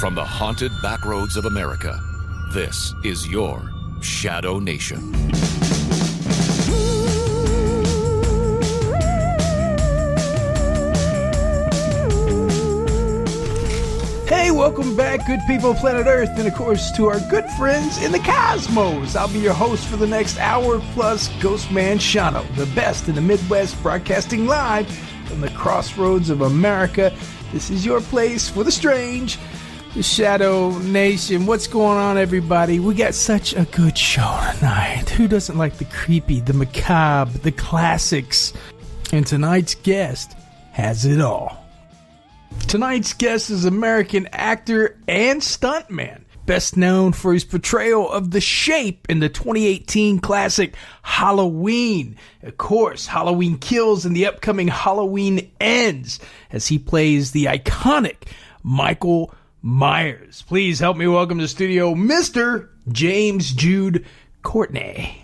From the haunted backroads of America, this is your Shadow Nation. Hey, welcome back, good people of planet Earth, and of course to our good friends in the cosmos. I'll be your host for the next hour plus, GhostMan Shaun, the best in the Midwest, broadcasting live from the crossroads of America. This is your place for the strange, the Shadow Nation. What's going on, everybody? We got such a good show tonight. Who doesn't like the creepy, the macabre, the classics? And tonight's guest has it all. Tonight's guest is American actor and stuntman, best known for his portrayal of The Shape in the 2018 classic Halloween. Of course, Halloween Kills and the upcoming Halloween Ends, as he plays the iconic Michael Myers. Please help me welcome to the studio, Mr. James Jude Courtney.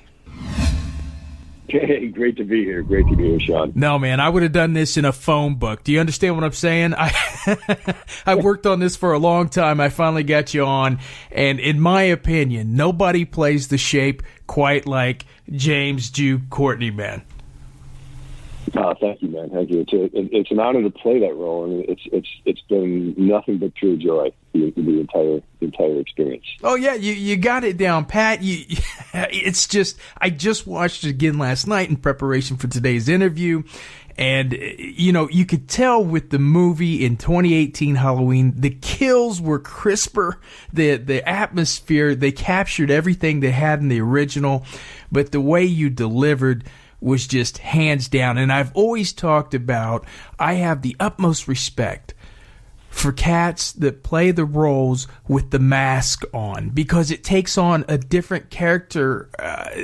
Hey, great to be here. Great to be here, Sean. No, man, I would have done this in a phone book. Do you understand what I'm saying? I worked on this for a long time. I finally got you on. And in my opinion, nobody plays The Shape quite like James Jude Courtney, man. Thank you, man. Thank you. It's an honor to play that role, and it's been nothing but pure joy the entire experience. Oh yeah, you got it down, Pat. It's just I just watched it again last night in preparation for today's interview, and you could tell with the movie in 2018 Halloween, the kills were crisper, the atmosphere, they captured everything they had in the original, but the way you delivered was just hands down. And I've always talked about, I have the utmost respect for cats that play the roles with the mask on, because it takes on a different character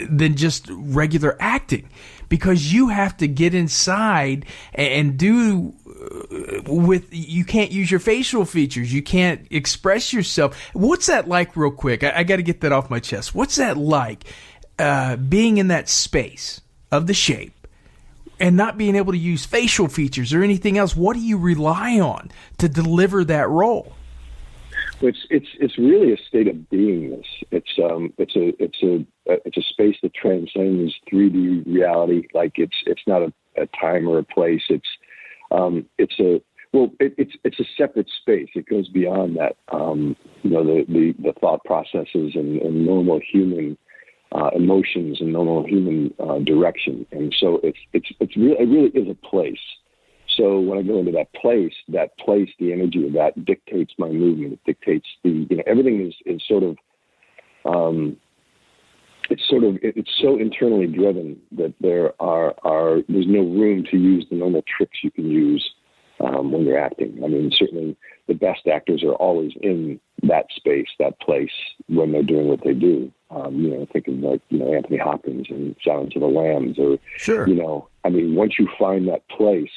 than just regular acting, because you have to get inside and do you can't use your facial features, you can't express yourself. What's that like, real quick? I got to get that off my chest. What's that like, being in that space of The Shape and not being able to use facial features or anything else? What do you rely on to deliver that role? It's really a state of beingness. It's a space that transcends 3D reality. Like it's not a time or a place. It's a separate space. It goes beyond that. The thought processes and normal human emotions and normal human direction, and so it really is a place. So when I go into that place, the energy of that dictates my movement. It dictates everything is sort of it's so internally driven that there's no room to use the normal tricks you can use when you're acting. I mean, certainly the best actors are always in that space, that place, when they're doing what they do. Think of Anthony Hopkins and Silence of the Lambs, or sure. Once you find that place,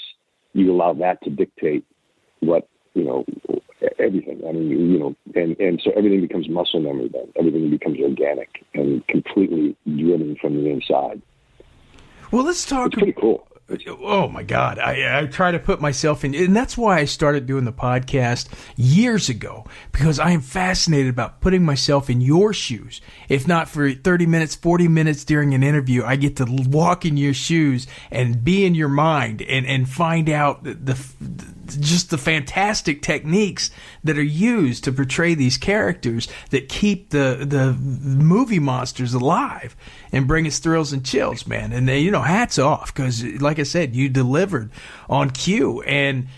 you allow that to dictate what everything. And so everything becomes muscle memory. Then everything becomes organic and completely driven from the inside. Well, let's talk. It's pretty cool. Oh my God. I try to put myself in, and that's why I started doing the podcast years ago, because I am fascinated about putting myself in your shoes. If not for 30 minutes, 40 minutes during an interview, I get to walk in your shoes and be in your mind and find out just the fantastic techniques that are used to portray these characters that keep the movie monsters alive and bring us thrills and chills, man. And hats off, because like I said, you delivered on cue. And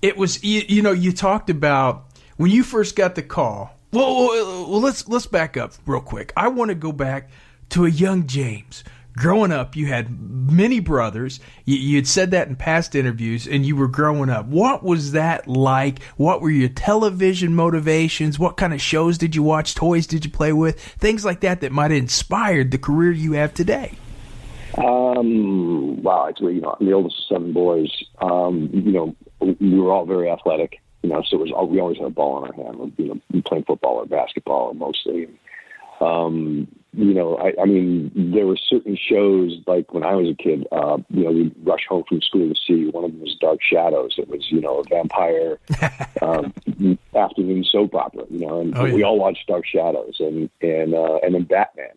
it was, you talked about when you first got the call. Well, let's back up real quick. I want to go back to a young James. Growing up, you had many brothers. You had said that in past interviews, and you were growing up. What was that like? What were your television motivations? What kind of shows did you watch? Toys did you play with? Things like that might have inspired the career you have today. Wow, actually, I'm the oldest of 7 boys. We were all very athletic. So we always had a ball in our hand. Playing football or basketball mostly. There were certain shows, like when I was a kid, we'd rush home from school to see. One of them was Dark Shadows. It was, a vampire afternoon soap opera, and we all watched Dark Shadows and then Batman,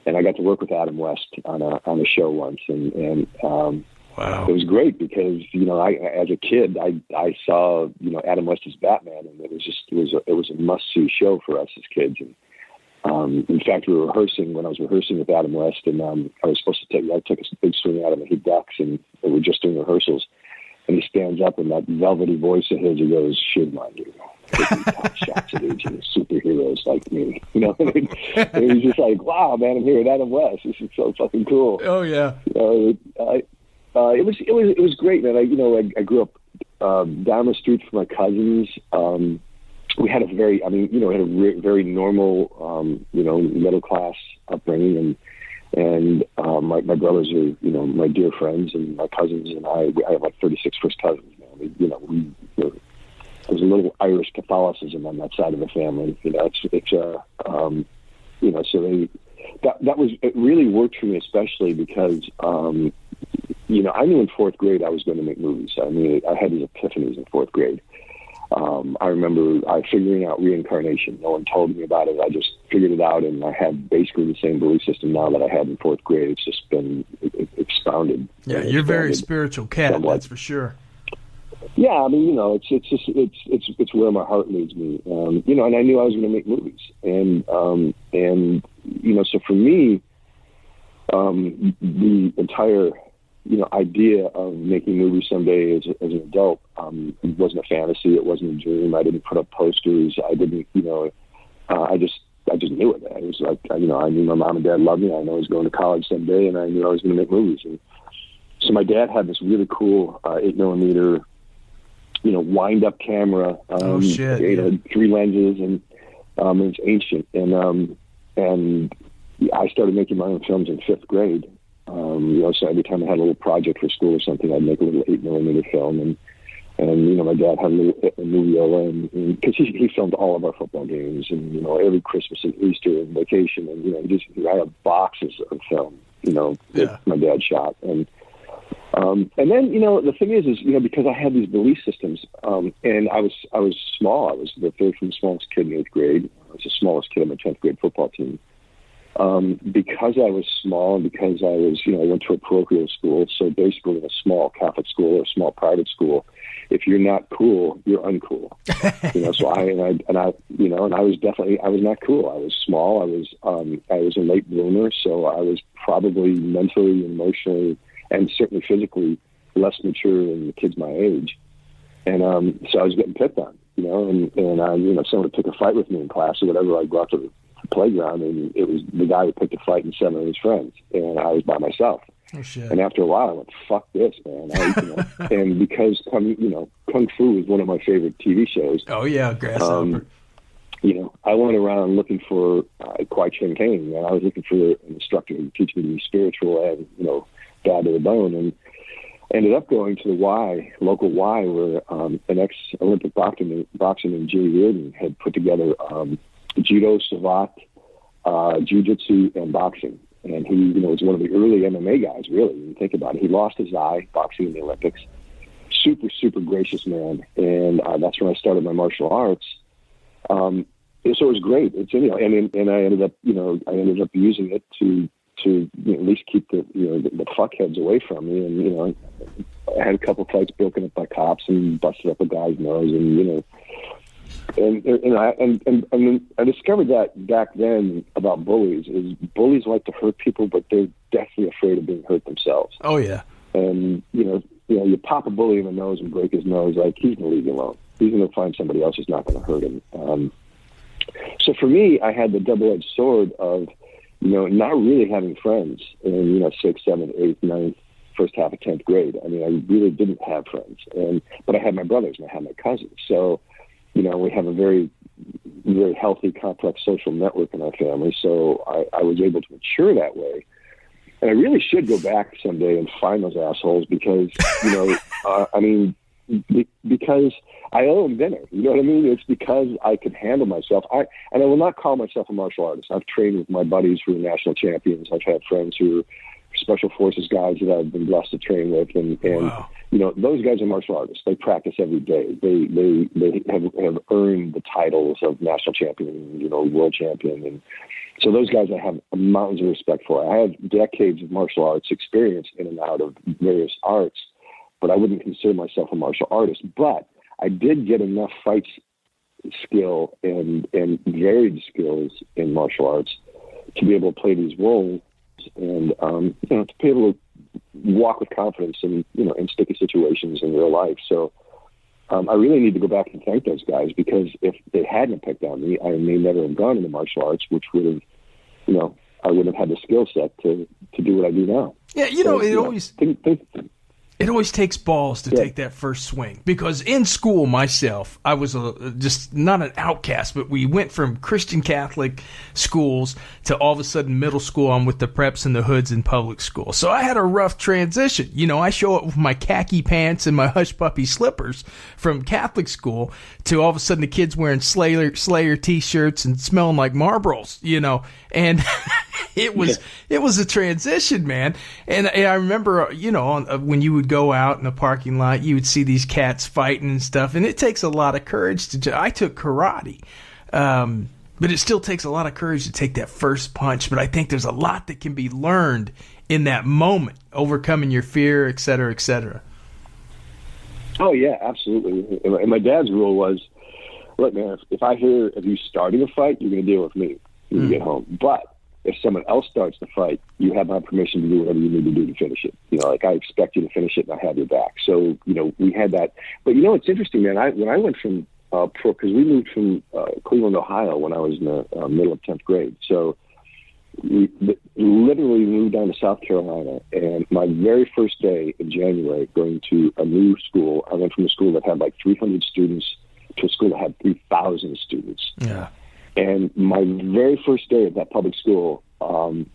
and I got to work with Adam West on a show once, and wow. It was great because, I, as a kid, I saw, Adam West as Batman, and it was a must-see show for us as kids. And in fact, when I was rehearsing with Adam West, and I was supposed to I took a big swing at him, and he ducks, and we were just doing rehearsals, and he stands up, and that velvety voice of his, he goes, "Shame on you, taking top shots at aging superheroes like me." And it was just like, wow, man, I'm here with Adam West. This is so fucking cool. Oh yeah. It was great, man. I grew up down the street from my cousins. We had a very normal, middle class upbringing, and my brothers are, my dear friends, and my cousins and I have like 36 first cousins. Man. There's a little Irish Catholicism on that side of the family. It really worked for me, especially because, I knew in fourth grade I was going to make movies. I mean, I had these epiphanies in fourth grade. I remember figuring out reincarnation. No one told me about it. I just figured it out, and I have basically the same belief system now that I had in fourth grade. It's just been expounded. Yeah, you're a very spiritual cat, somewhat. That's for sure. Yeah, I mean, it's where my heart leads me. And I knew I was going to make movies, and so for me, the entire idea of making movies someday as an adult, it wasn't a fantasy. It wasn't a dream. I didn't put up posters. I didn't, I just knew it. It was like, I knew my mom and dad loved me. I know I was going to college someday, and I knew I was going to make movies. And so my dad had this really cool 8mm, wind up camera. Oh shit! It had 3 lenses, and it's ancient. And I started making my own films in 5th grade. So every time I had a little project for school or something, I'd make a little 8mm film, and my dad had a moviola, and because he filmed all of our football games, and every Christmas and Easter and vacation, and I have boxes of film, that my dad shot, and then the thing is because I had these belief systems, and I was small. I was the third from the smallest kid in 8th grade. I was the smallest kid on my 10th grade football team. Because I was small, and because I was, I went to a parochial school, so basically in a small Catholic school or a small private school, if you're not cool, you're uncool. So I was not cool. I was small. I was a late bloomer, so I was probably mentally, emotionally, and certainly physically less mature than the kids my age. And so I was getting picked on, and someone would pick a fight with me in class or whatever. I'd go out to the playground, and it was the guy who picked a fight and 7 of his friends, and I was by myself. Oh shit! And after a while, I went, "Fuck this, man!" And because Kung Fu is one of my favorite TV shows. Oh yeah, Grasshopper. I went around looking for Kwai Ching Kane, and I was looking for an instructor who would teach me to be spiritual and bad to the bone, and ended up going to the local Y, where an ex-Olympic boxer named Jay Reardon had put together judo, savate, jiu-jitsu, and boxing. And he, was one of the early MMA guys, really, when you think about it. He lost his eye boxing in the Olympics. Super, super gracious man. And that's when I started my martial arts. So it was great. It's, and I ended up using it to at least keep the fuckheads away from me. And, I had a couple fights broken up by cops and busted up a guy's nose, and, And I discovered that back then about bullies is bullies like to hurt people, but they're deathly afraid of being hurt themselves. Oh yeah. And you pop a bully in the nose and break his nose, like he's gonna leave you alone. He's gonna find somebody else who's not gonna hurt him. So for me, I had the double-edged sword of not really having friends in 6th, 7th, 8th, 9th, first half of 10th grade. I mean, I really didn't have friends, but I had my brothers and I had my cousins. So we have a very, very healthy, complex social network in our family. So I was able to mature that way. And I really should go back someday and find those assholes because, because I owe them dinner. You know what I mean? It's because I could handle myself. And I will not call myself a martial artist. I've trained with my buddies who are national champions. I've had friends who are special forces guys that I've been blessed to train with. And wow. Those guys are martial artists. They practice every day. They have earned earned the titles of national champion, world champion. And so those guys I have mountains of respect for. I have decades of martial arts experience in and out of various arts, but I wouldn't consider myself a martial artist. But I did get enough fight skill and varied skills in martial arts to be able to play these roles and, to be able to walk with confidence in sticky situations in real life. So I really need to go back and thank those guys, because if they hadn't picked on me, I may never have gone into martial arts, which would have, I wouldn't have had the skill set to do what I do now. Yeah, it always takes balls to take that first swing, because in school myself, I was just not an outcast, but we went from Christian Catholic schools to all of a sudden middle school. I'm with the preps and the hoods in public school. So I had a rough transition. I show up with my khaki pants and my hush puppy slippers from Catholic school to all of a sudden the kids wearing Slayer t-shirts and smelling like Marlboros, and it was a transition, man. And I remember, when you would go out in the parking lot, you would see these cats fighting and stuff. And it takes a lot of courage I took karate. But it still takes a lot of courage to take that first punch. But I think there's a lot that can be learned in that moment, overcoming your fear, et cetera, et cetera. Oh, yeah, absolutely. And my dad's rule was, look, man, if I hear of you starting a fight, you're going to deal with me when you get home. But if someone else starts the fight, you have my permission to do whatever you need to do to finish it. I expect you to finish it, and I have your back. So, we had that. But, it's interesting, man. When I went from because we moved from Cleveland, Ohio when I was in the middle of 10th grade. So we literally moved down to South Carolina. And my very first day in January going to a new school, I went from a school that had like 300 students to a school that had 3,000 students. Yeah. And my very first day at that public school, I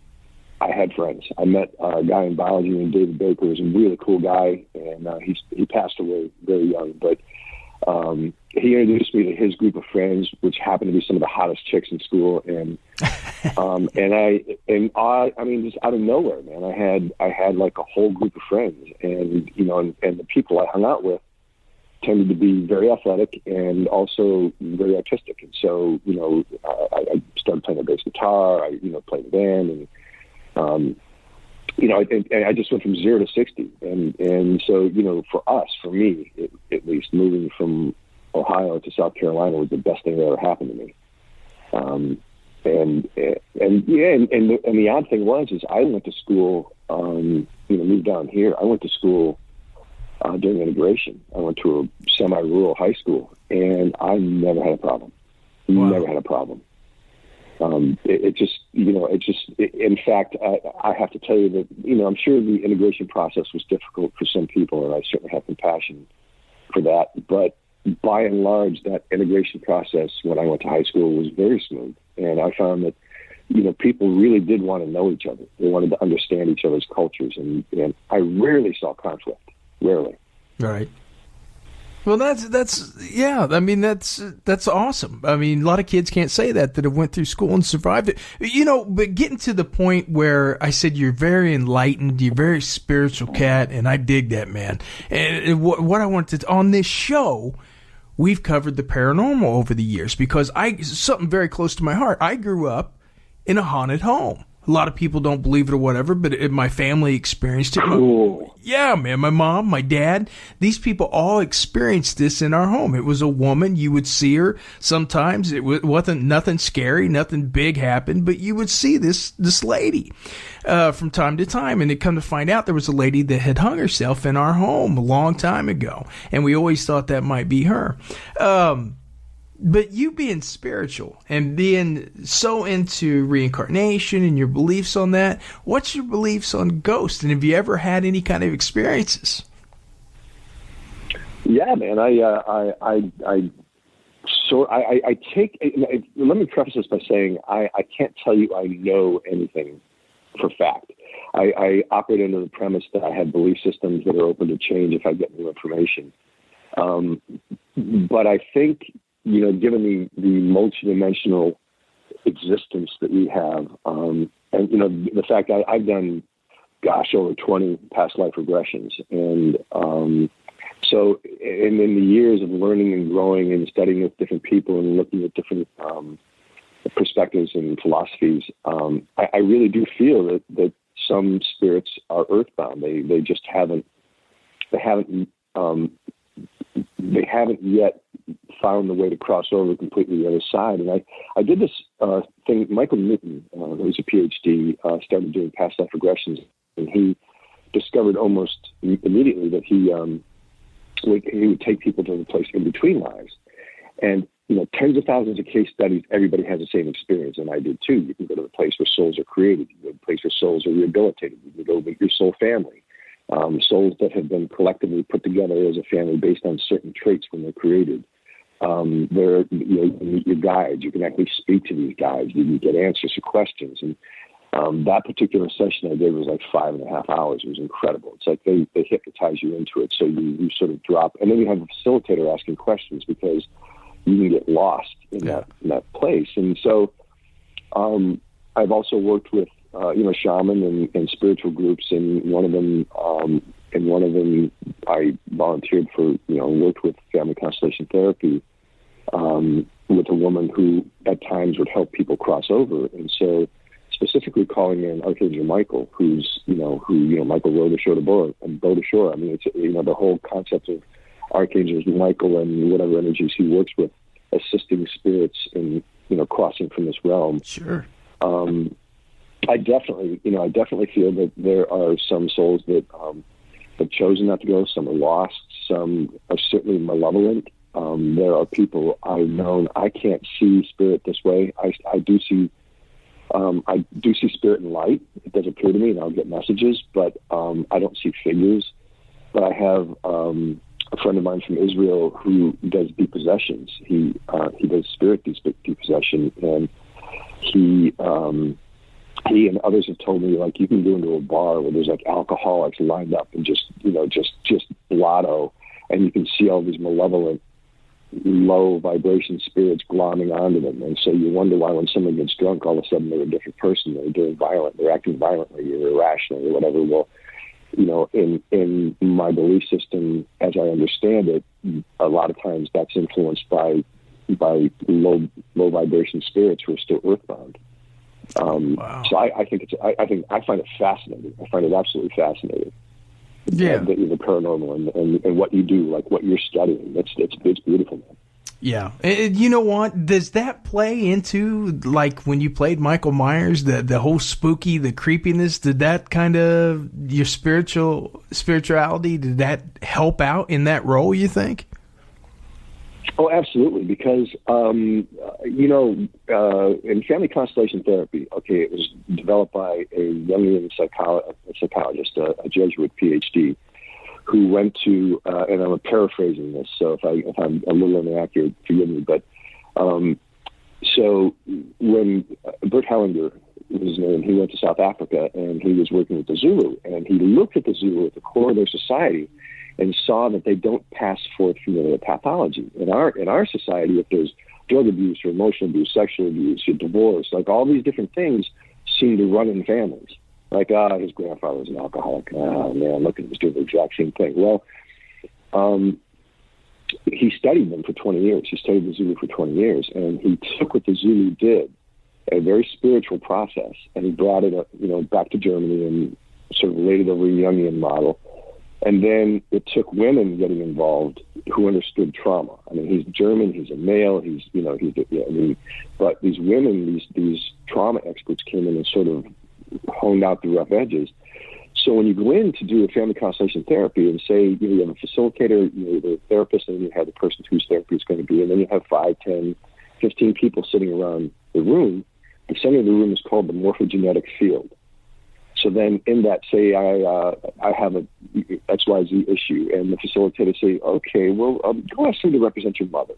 had friends. I met a guy in biology named David Baker, who's a really cool guy, and he passed away very young. But he introduced me to his group of friends, which happened to be some of the hottest chicks in school. And I mean, just out of nowhere, man, I had like a whole group of friends, and and the people I hung out with tended to be very athletic and also very artistic. And so, I started playing the bass guitar, I played the band, and, I just went from 0 to 60. And so, for me, at least, moving from Ohio to South Carolina was the best thing that ever happened to me. And the odd thing was I went to school, moved down here. I went to school during integration. I went to a semi-rural high school, and I never had a problem. Wow. Never had a problem. In fact, I have to tell you that, I'm sure the integration process was difficult for some people, and I certainly have compassion for that. But by and large, that integration process when I went to high school was very smooth. And I found that, people really did want to know each other. They wanted to understand each other's cultures. And I rarely saw conflict. Rarely. Right. Well, that's I mean, that's awesome. I mean, a lot of kids can't say that have went through school and survived it. But getting to the point where I said you're very enlightened, you're a very spiritual cat, and I dig that, man. And what I wanted to, on this show, we've covered the paranormal over the years because something very close to my heart. I grew up in a haunted home. A lot of people don't believe it or whatever, but my family experienced it. Cool. Yeah, man. My mom, my dad, these people all experienced this in our home. It was a woman. You would see her. Sometimes it wasn't nothing scary, nothing big happened, but you would see this lady from time to time. And it come to find out there was a lady that had hung herself in our home a long time ago. And we always thought that might be her. But you being spiritual and being so into reincarnation and your beliefs on that, what's your beliefs on ghosts? And have you ever had any kind of experiences? Yeah, man. Let me preface this by saying I can't tell you I know anything for fact. I operate under the premise that I have belief systems that are open to change if I get new information. But I think, given the multidimensional existence that we have, and, the fact I've done, over 20 past life regressions. And So, and in the years of learning and growing and studying with different people and looking at different perspectives and philosophies, I really do feel that some spirits are earthbound. They just haven't yet found the way to cross over completely the other side. And I did this thing. Michael Newton, who's a PhD, started doing past life regressions, and he discovered almost immediately that he would take people to the place in between lives. And, tens of thousands of case studies, everybody has the same experience, and I did too. You can go to the place where souls are created. You can go to the place where souls are rehabilitated. You can go meet your soul family. Souls that have been collectively put together as a family based on certain traits when they're created. You meet your guides. You can actually speak to these guides. You can get answers to questions. And that particular session I did was like 5.5 hours. It was incredible. It's like they hypnotize you into it. So you sort of drop. And then you have a facilitator asking questions because you can get lost in that place. And so I've also worked with shaman and spiritual groups, and one of them I volunteered for, worked with family constellation therapy with a woman who at times would help people cross over. And so specifically calling in Archangel Michael, who Michael rode ashore to boat ashore. I mean, it's, the whole concept of Archangel Michael and whatever energies he works with, assisting spirits in, crossing from this realm. Sure. I definitely feel that there are some souls that have chosen not to go. Some are lost. Some are certainly malevolent. There are people I've known. I can't see spirit this way. I do see spirit and light. It does appear to me, and I'll get messages, but I don't see figures. But I have a friend of mine from Israel who does depossessions. He does spirit depossession, and he and others have told me, like, you can go into a bar where there's like alcoholics lined up and just blotto, and you can see all these malevolent, low vibration spirits glomming onto them. And so you wonder why when someone gets drunk, all of a sudden they're a different person. They're acting violently or irrationally or whatever. Well, in my belief system, as I understand it, a lot of times that's influenced by low vibration spirits who are still earthbound. Wow. So I find it fascinating. I find it absolutely fascinating. Yeah. The paranormal and what you do, like what you're studying. It's beautiful, man. Yeah. You know what? Does that play into, like, when you played Michael Myers, the whole spooky, the creepiness, did that kind of, your spirituality, did that help out in that role, you think? Oh, absolutely. Because, in family constellation therapy, it was developed by a Jungian psychologist, a Jesuit PhD, who went to, and I'm paraphrasing this, so if I'm a little inaccurate, forgive me, but so when Bert Hellinger was his name, he went to South Africa and he was working with the Zulu, and he looked at the Zulu at the core of their society and saw that they don't pass forth familiar pathology. In our society, if there's drug abuse or emotional abuse, sexual abuse, or divorce, like all these different things seem to run in families. Like, his grandfather was an alcoholic. Oh, man, look at him, he's doing the exact same thing. Well, he studied them for 20 years. He studied the Zulu for 20 years, and he took what the Zulu did, a very spiritual process, and he brought it back to Germany and sort of laid it over a Jungian model. And then it took women getting involved who understood trauma. I mean, he's German, he's a male, but these women, these trauma experts came in and sort of honed out the rough edges. So when you go in to do a family constellation therapy and say, you have a facilitator, the therapist, and then you have the person whose therapy is going to be, and then you have 5, 10, 15 people sitting around the room, the center of the room is called the morphogenetic field. So then in that, say I have a XYZ issue, and the facilitator say, okay, well, go ask somebody to represent your mother.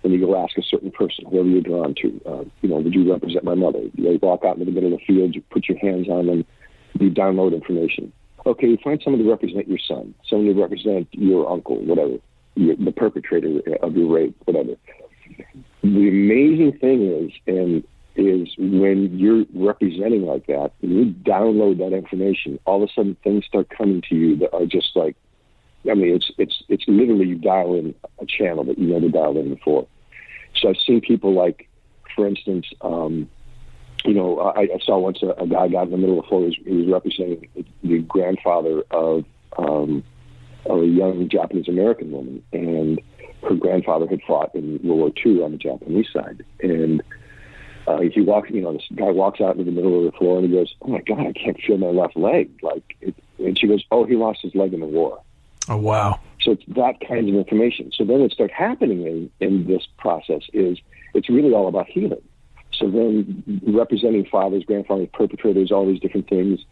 Then you go ask a certain person, whoever you're drawn to, would you represent my mother? You walk out in the middle of the field, you put your hands on them, you download information. Okay, you find someone to represent your son, someone to represent your uncle, whatever, the perpetrator of your rape, whatever. The amazing thing is when you're representing like that, and you download that information, all of a sudden things start coming to you that are just like I mean, it's literally you dial in a channel that you never dialed in before. So I've seen people like, for instance, I saw once a guy got in the middle of the floor. He was representing the grandfather of a young Japanese American woman, and her grandfather had fought in World War II on the Japanese side. And he walks, this guy walks out into the middle of the floor and he goes, "Oh my God, I can't feel my left leg." And she goes, "Oh, he lost his leg in the war." Oh, wow. So it's that kind of information. So then what starts happening in this process is it's really all about healing. So then representing fathers, grandfathers, perpetrators, all these different things,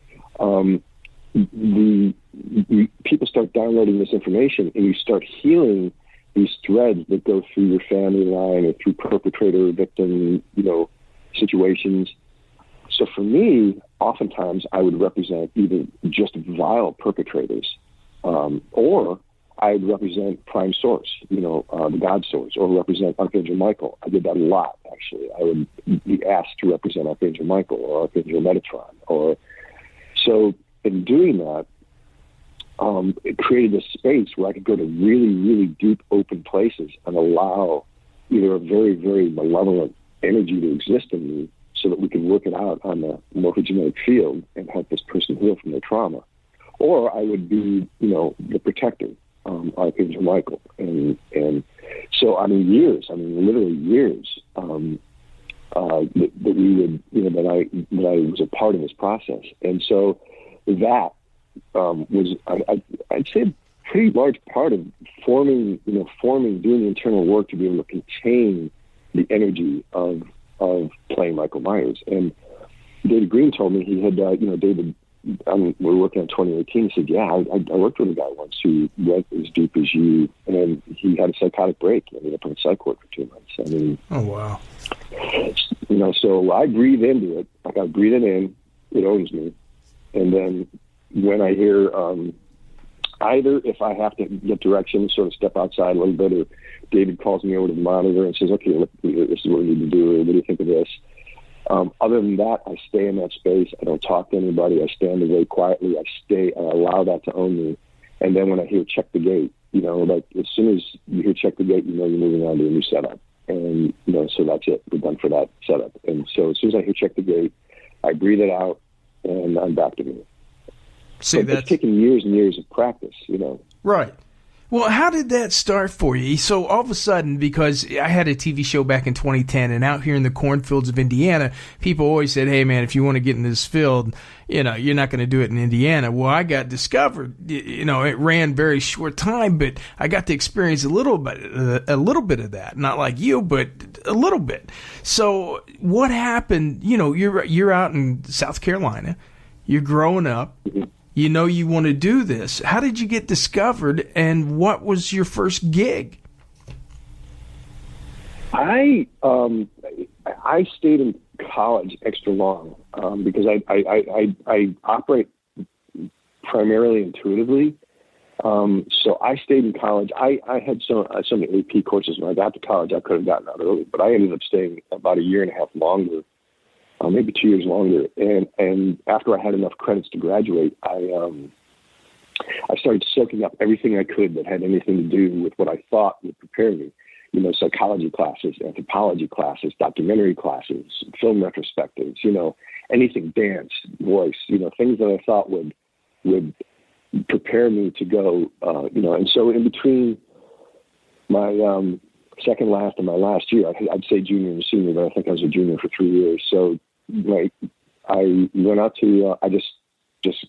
people start downloading this information, and you start healing these threads that go through your family line or through perpetrator, victim, situations. So for me, oftentimes I would represent either just vile perpetrators, or I would represent prime source, the God source, or represent Archangel Michael. I did that a lot, actually. I would be asked to represent Archangel Michael or Archangel Metatron. So in doing that, it created a space where I could go to really, really deep, open places and allow either a very, very malevolent energy to exist in me so that we can work it out on the morphogenetic field and help this person heal from their trauma. Or I would be, the protector, Archangel Michael. And so, literally years, that we would, that I was a part of this process. And so that was, I'd say, a pretty large part of forming, doing the internal work to be able to contain the energy of playing Michael Myers. And David Green told me he had, David, we're working on 2018. He said, "Yeah, I worked with a guy once who went as deep as you, and then he had a psychotic break and ended up in a psych ward for 2 months." Oh, wow. So I breathe into it. Like I breathe it in, it owns me. And then when I hear, either if I have to get direction, sort of step outside a little bit, or David calls me over to the monitor and says, "Okay, look, this is what we need to do. What do you think of this?" Other than that, I stay in that space. I don't talk to anybody. I stand away quietly. I stay and I allow that to own me. And then when I hear "check the gate," as soon as you hear "check the gate," you're moving on to a new setup. And, so that's it. We're done for that setup. And so as soon as I hear "check the gate," I breathe it out and I'm back to me. See, that's taken years and years of practice, Right. Well, how did that start for you? So all of a sudden, because I had a TV show back in 2010, and out here in the cornfields of Indiana, people always said, "Hey, man, if you want to get in this field, you're not going to do it in Indiana." Well, I got discovered. It ran very short time, but I got to experience a little bit of that. Not like you, but a little bit. So what happened? You're out in South Carolina. You're growing up. You want to do this. How did you get discovered, and what was your first gig? I stayed in college extra long because I operate primarily intuitively. So I stayed in college. I had so many AP courses when I got to college. I could have gotten out early, but I ended up staying about a year and a half longer. Maybe 2 years longer. And after I had enough credits to graduate, I started soaking up everything I could that had anything to do with what I thought would prepare me. Psychology classes, anthropology classes, documentary classes, film retrospectives, anything, dance, voice, things that I thought would prepare me to go, And so in between my second last and my last year, I'd say junior and senior, but I think I was a junior for 3 years. So I went out to, I just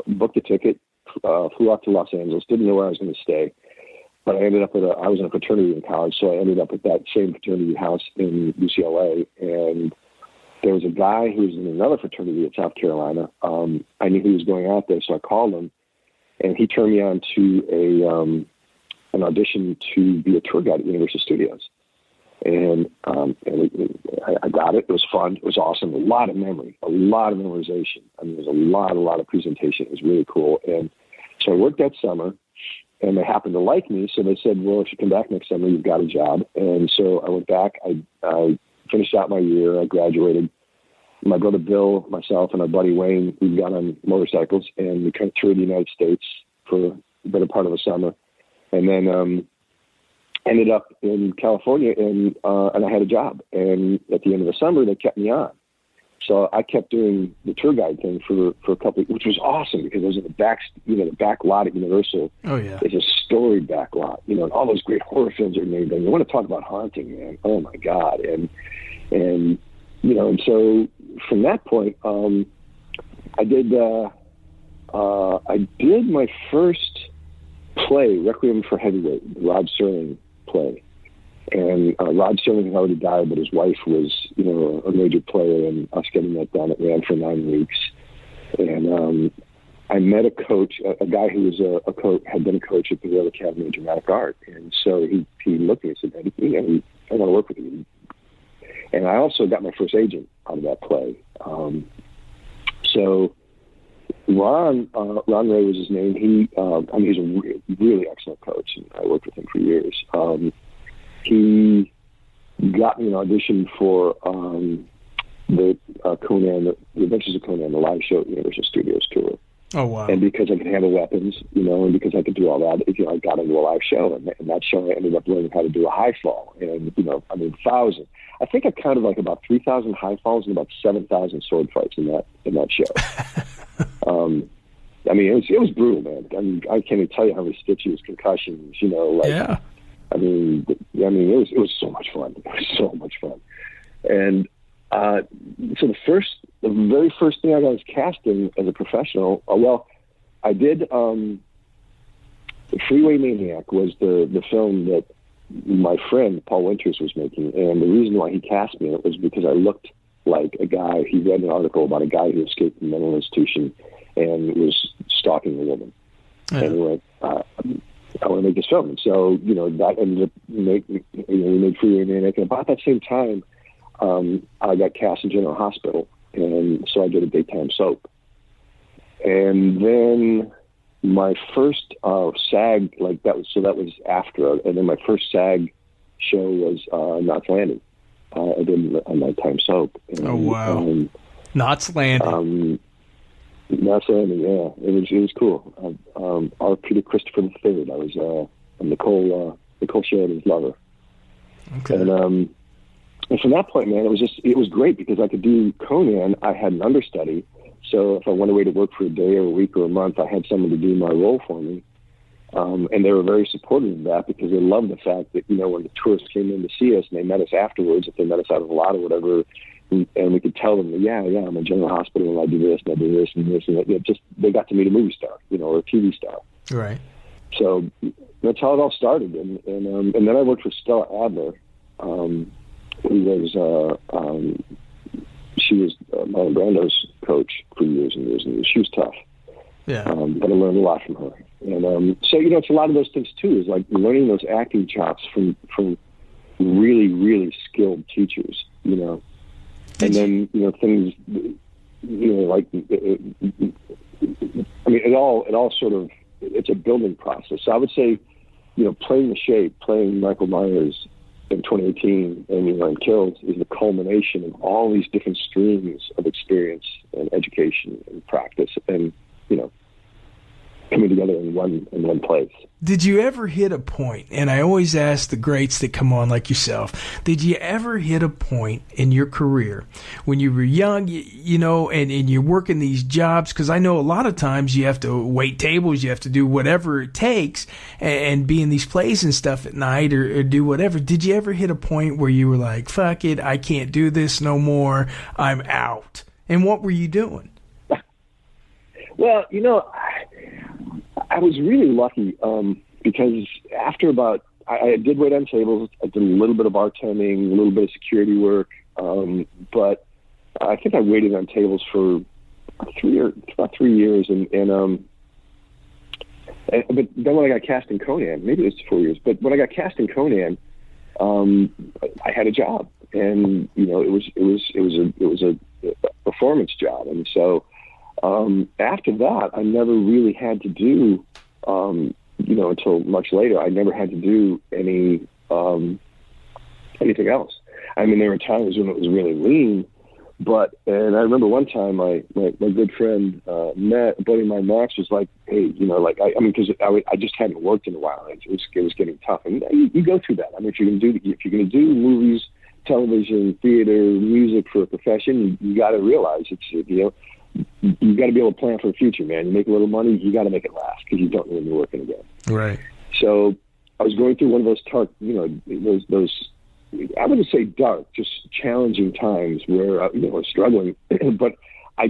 booked a ticket, flew out to Los Angeles, didn't know where I was going to stay, but I ended up I was in a fraternity in college, so I ended up at that same fraternity house in UCLA, and there was a guy who was in another fraternity at South Carolina. I knew he was going out there, so I called him, and he turned me on to an audition to be a tour guide at Universal Studios. And I got it. It was fun. It was awesome. A lot of memory, a lot of memorization. There was a lot of presentation. It was really cool. And so I worked that summer, and they happened to like me. So they said, "Well, if you come back next summer, you've got a job." And so I went back. I finished out my year. I graduated. My brother Bill, myself, and our buddy Wayne, we got on motorcycles, and we kind of toured the United States for better part of a summer, and then ended up in California, and I had a job. And at the end of the summer, they kept me on. So I kept doing the tour guide thing for a couple, which was awesome because it was in the back lot at Universal. Oh yeah, it's a storied back lot, and all those great horror films are made there. You want to talk about haunting, man? Oh my God! And so from that point, I did my first play, Requiem for Heavyweight, the Rod Serling play. And Rod Serling had already died, but his wife was, a major player, and us getting that done, it ran for 9 weeks. And I met a coach, a guy who was a coach, had been a coach at the Royal Academy of Dramatic Art. And so he looked at me and said, I want to work with you. And I also got my first agent out of that play. So Ron Ray was his name. He's a really excellent coach, and I worked with him for years. He got me an audition for the Conan, the Adventures of Conan, the live show at Universal Studios tour. Oh wow! And because I could handle weapons, and because I could do all that, I got into a live show, and that show I ended up learning how to do a high fall, and thousands. I think I counted like about 3,000 high falls and about 7,000 sword fights in that show. It was brutal, man. I can't even tell you how many stitches, concussions, Yeah. It was so much fun. It was so much fun. And so the very first thing I got was casting as a professional. I did. Freeway Maniac was the film that my friend Paul Winters was making, and the reason why he cast me in it was because I looked like a guy. He read an article about a guy who escaped from a mental institution and was stalking a woman. Yeah. Anyway, I want to make this film. And so, that ended up we made Freeway Maniac. And about that same time, I got cast in General Hospital. And so I did a daytime soap. And then my first SAG, that was after. And then my first SAG show was Knots Landing. I did a nighttime soap. And, oh, wow. Knots Landing. Knots Landing, yeah. It was cool. Our Peter Christopher III. I was Nicole Sheridan's lover. Okay. And from that point, man, it was great because I could do Conan. I had an understudy, so if I went away to work for a day or a week or a month, I had someone to do my role for me. And they were very supportive of that because they loved the fact that, when the tourists came in to see us and they met us afterwards, if they met us out of a lot or whatever, and we could tell them, yeah, I'm in General Hospital and I do this and I do this and this and that. They got to meet a movie star, or a TV star. Right. So that's how it all started. And then I worked with Stella Adler, who was she was Marlon Brando's coach for years and years and years. She was tough. Yeah. But I learned a lot from her. And so it's a lot of those things too, is like learning those acting chops from really, really skilled teachers, And then, things, like, it all sort of, it's a building process. So I would say, playing The Shape, playing Michael Myers in 2018 and Killed is the culmination of all these different streams of experience and education and practice and, coming together in one place. Did you ever hit a point, and I always ask the greats that come on like yourself, did you ever hit a point in your career when you were young, and you're working these jobs? Because I know a lot of times you have to wait tables, you have to do whatever it takes and be in these plays and stuff at night or do whatever. Did you ever hit a point where you were like, fuck it, I can't do this no more, I'm out? And what were you doing? Well, I was really lucky because after I did wait on tables. I did a little bit of bartending, a little bit of security work, but I think I waited on tables for about 3 years, but then when I got cast in Conan, maybe it was 4 years, but when I got cast in Conan, I had a job, and it was a performance job, and so. After that, I never really had to do, until much later, I never had to do anything else. There were times when it was really lean, And I remember one time my good friend Matt, a buddy of mine, Max, was like, "Hey, I mean, because I just hadn't worked in a while. It was getting tough, and you go through that. I mean, if you're gonna do movies, television, theater, music for a profession, you got to realize you got to be able to plan for the future, man. You make a little money, you got to make it last because you don't know when you're working again. Right. So I was going through one of those those I wouldn't say dark, just challenging times where I was struggling, but I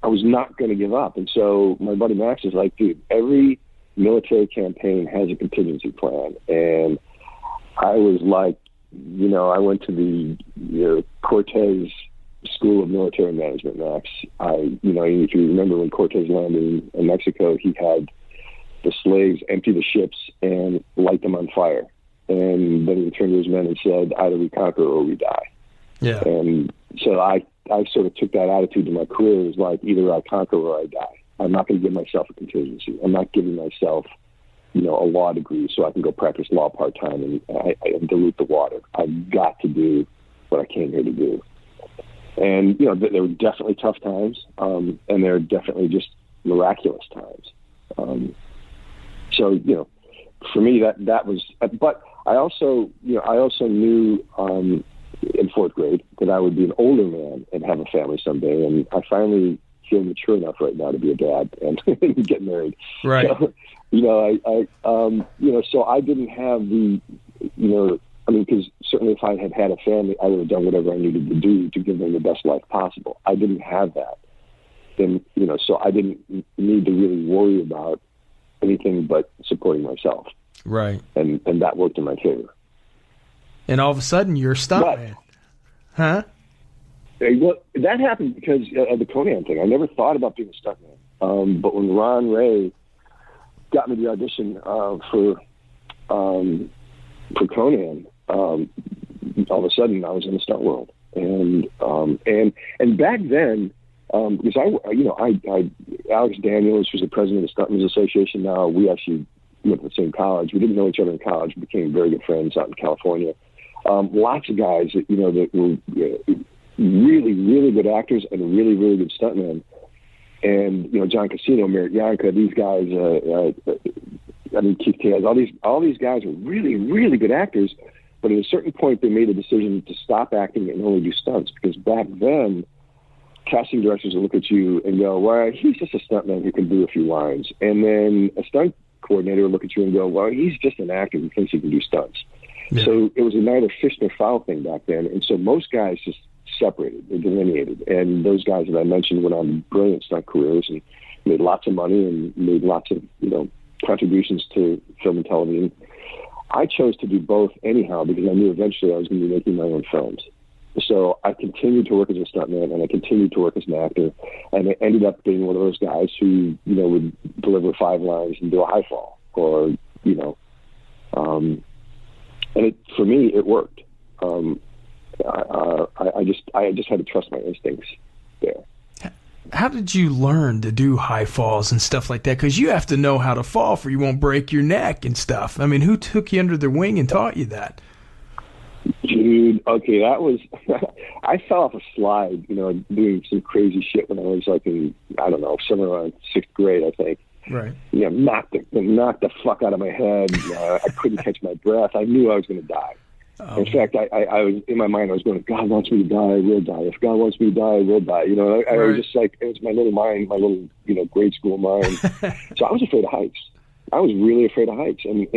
was not going to give up. And so my buddy Max is like, dude, every military campaign has a contingency plan. And I was like, I went to the Cortez School of Military Management, Max. If you remember when Cortez landed in Mexico, he had the slaves empty the ships and light them on fire. And then he turned to his men and said, either we conquer or we die. Yeah. And so I sort of took that attitude to my career. It was like, either I conquer or I die. I'm not going to give myself a contingency. I'm not giving myself, a law degree so I can go practice law part-time and dilute the water. I've got to do what I came here to do. And, there were definitely tough times, and there are definitely just miraculous times. For me, that was, but I also knew in fourth grade that I would be an older man and have a family someday. And I finally feel mature enough right now to be a dad and get married. Right. So, so I didn't have because certainly if I had had a family, I would have done whatever I needed to do to give them the best life possible. I didn't have that. Then, so I didn't need to really worry about anything but supporting myself. Right. And that worked in my favor. And all of a sudden, you're a stuntman. Huh? Well, that happened because of the Conan thing. I never thought about being a stuntman. But when Ron Ray got me the audition for Conan, all of a sudden I was in the stunt world. And back then, because Alex Daniels was the president of the Stuntmen's Association. Now we actually went to the same college. We didn't know each other in college. We became very good friends out in California. Lots of guys that were really, really good actors and really, really good stuntmen. And John Casino, Merritt Yanka, these guys. Keith Tales. All these guys were really, really good actors. But at a certain point, they made a decision to stop acting and only do stunts because back then, casting directors will look at you and go, well, he's just a stuntman who can do a few lines. And then a stunt coordinator will look at you and go, well, he's just an actor who thinks he can do stunts. Yeah. So it was a neither fish nor fowl thing back then. And so most guys just separated, they delineated. And those guys that I mentioned went on brilliant stunt careers and made lots of money and made lots of, contributions to film and television. I chose to do both anyhow because I knew eventually I was going to be making my own films. So I continued to work as a stuntman and I continued to work as an actor, and I ended up being one of those guys who, would deliver 5 lines and do a high fall, or, and for me, it worked. I just had to trust my instincts there. How did you learn to do high falls and stuff like that? Because you have to know how to fall for you won't break your neck and stuff. I mean, who took you under their wing and taught you that? Dude, okay, that was, I fell off a slide, doing some crazy shit when I was somewhere around 6th grade, I think. Right. Knocked the fuck out of my head. I couldn't catch my breath. I knew I was going to die. In fact, I was in my mind. I was going, if God wants me to die, I will die. If God wants me to die, I will die. I was just like, it was my little mind, my little, grade school mind. So I was afraid of heights. I was really afraid of heights, and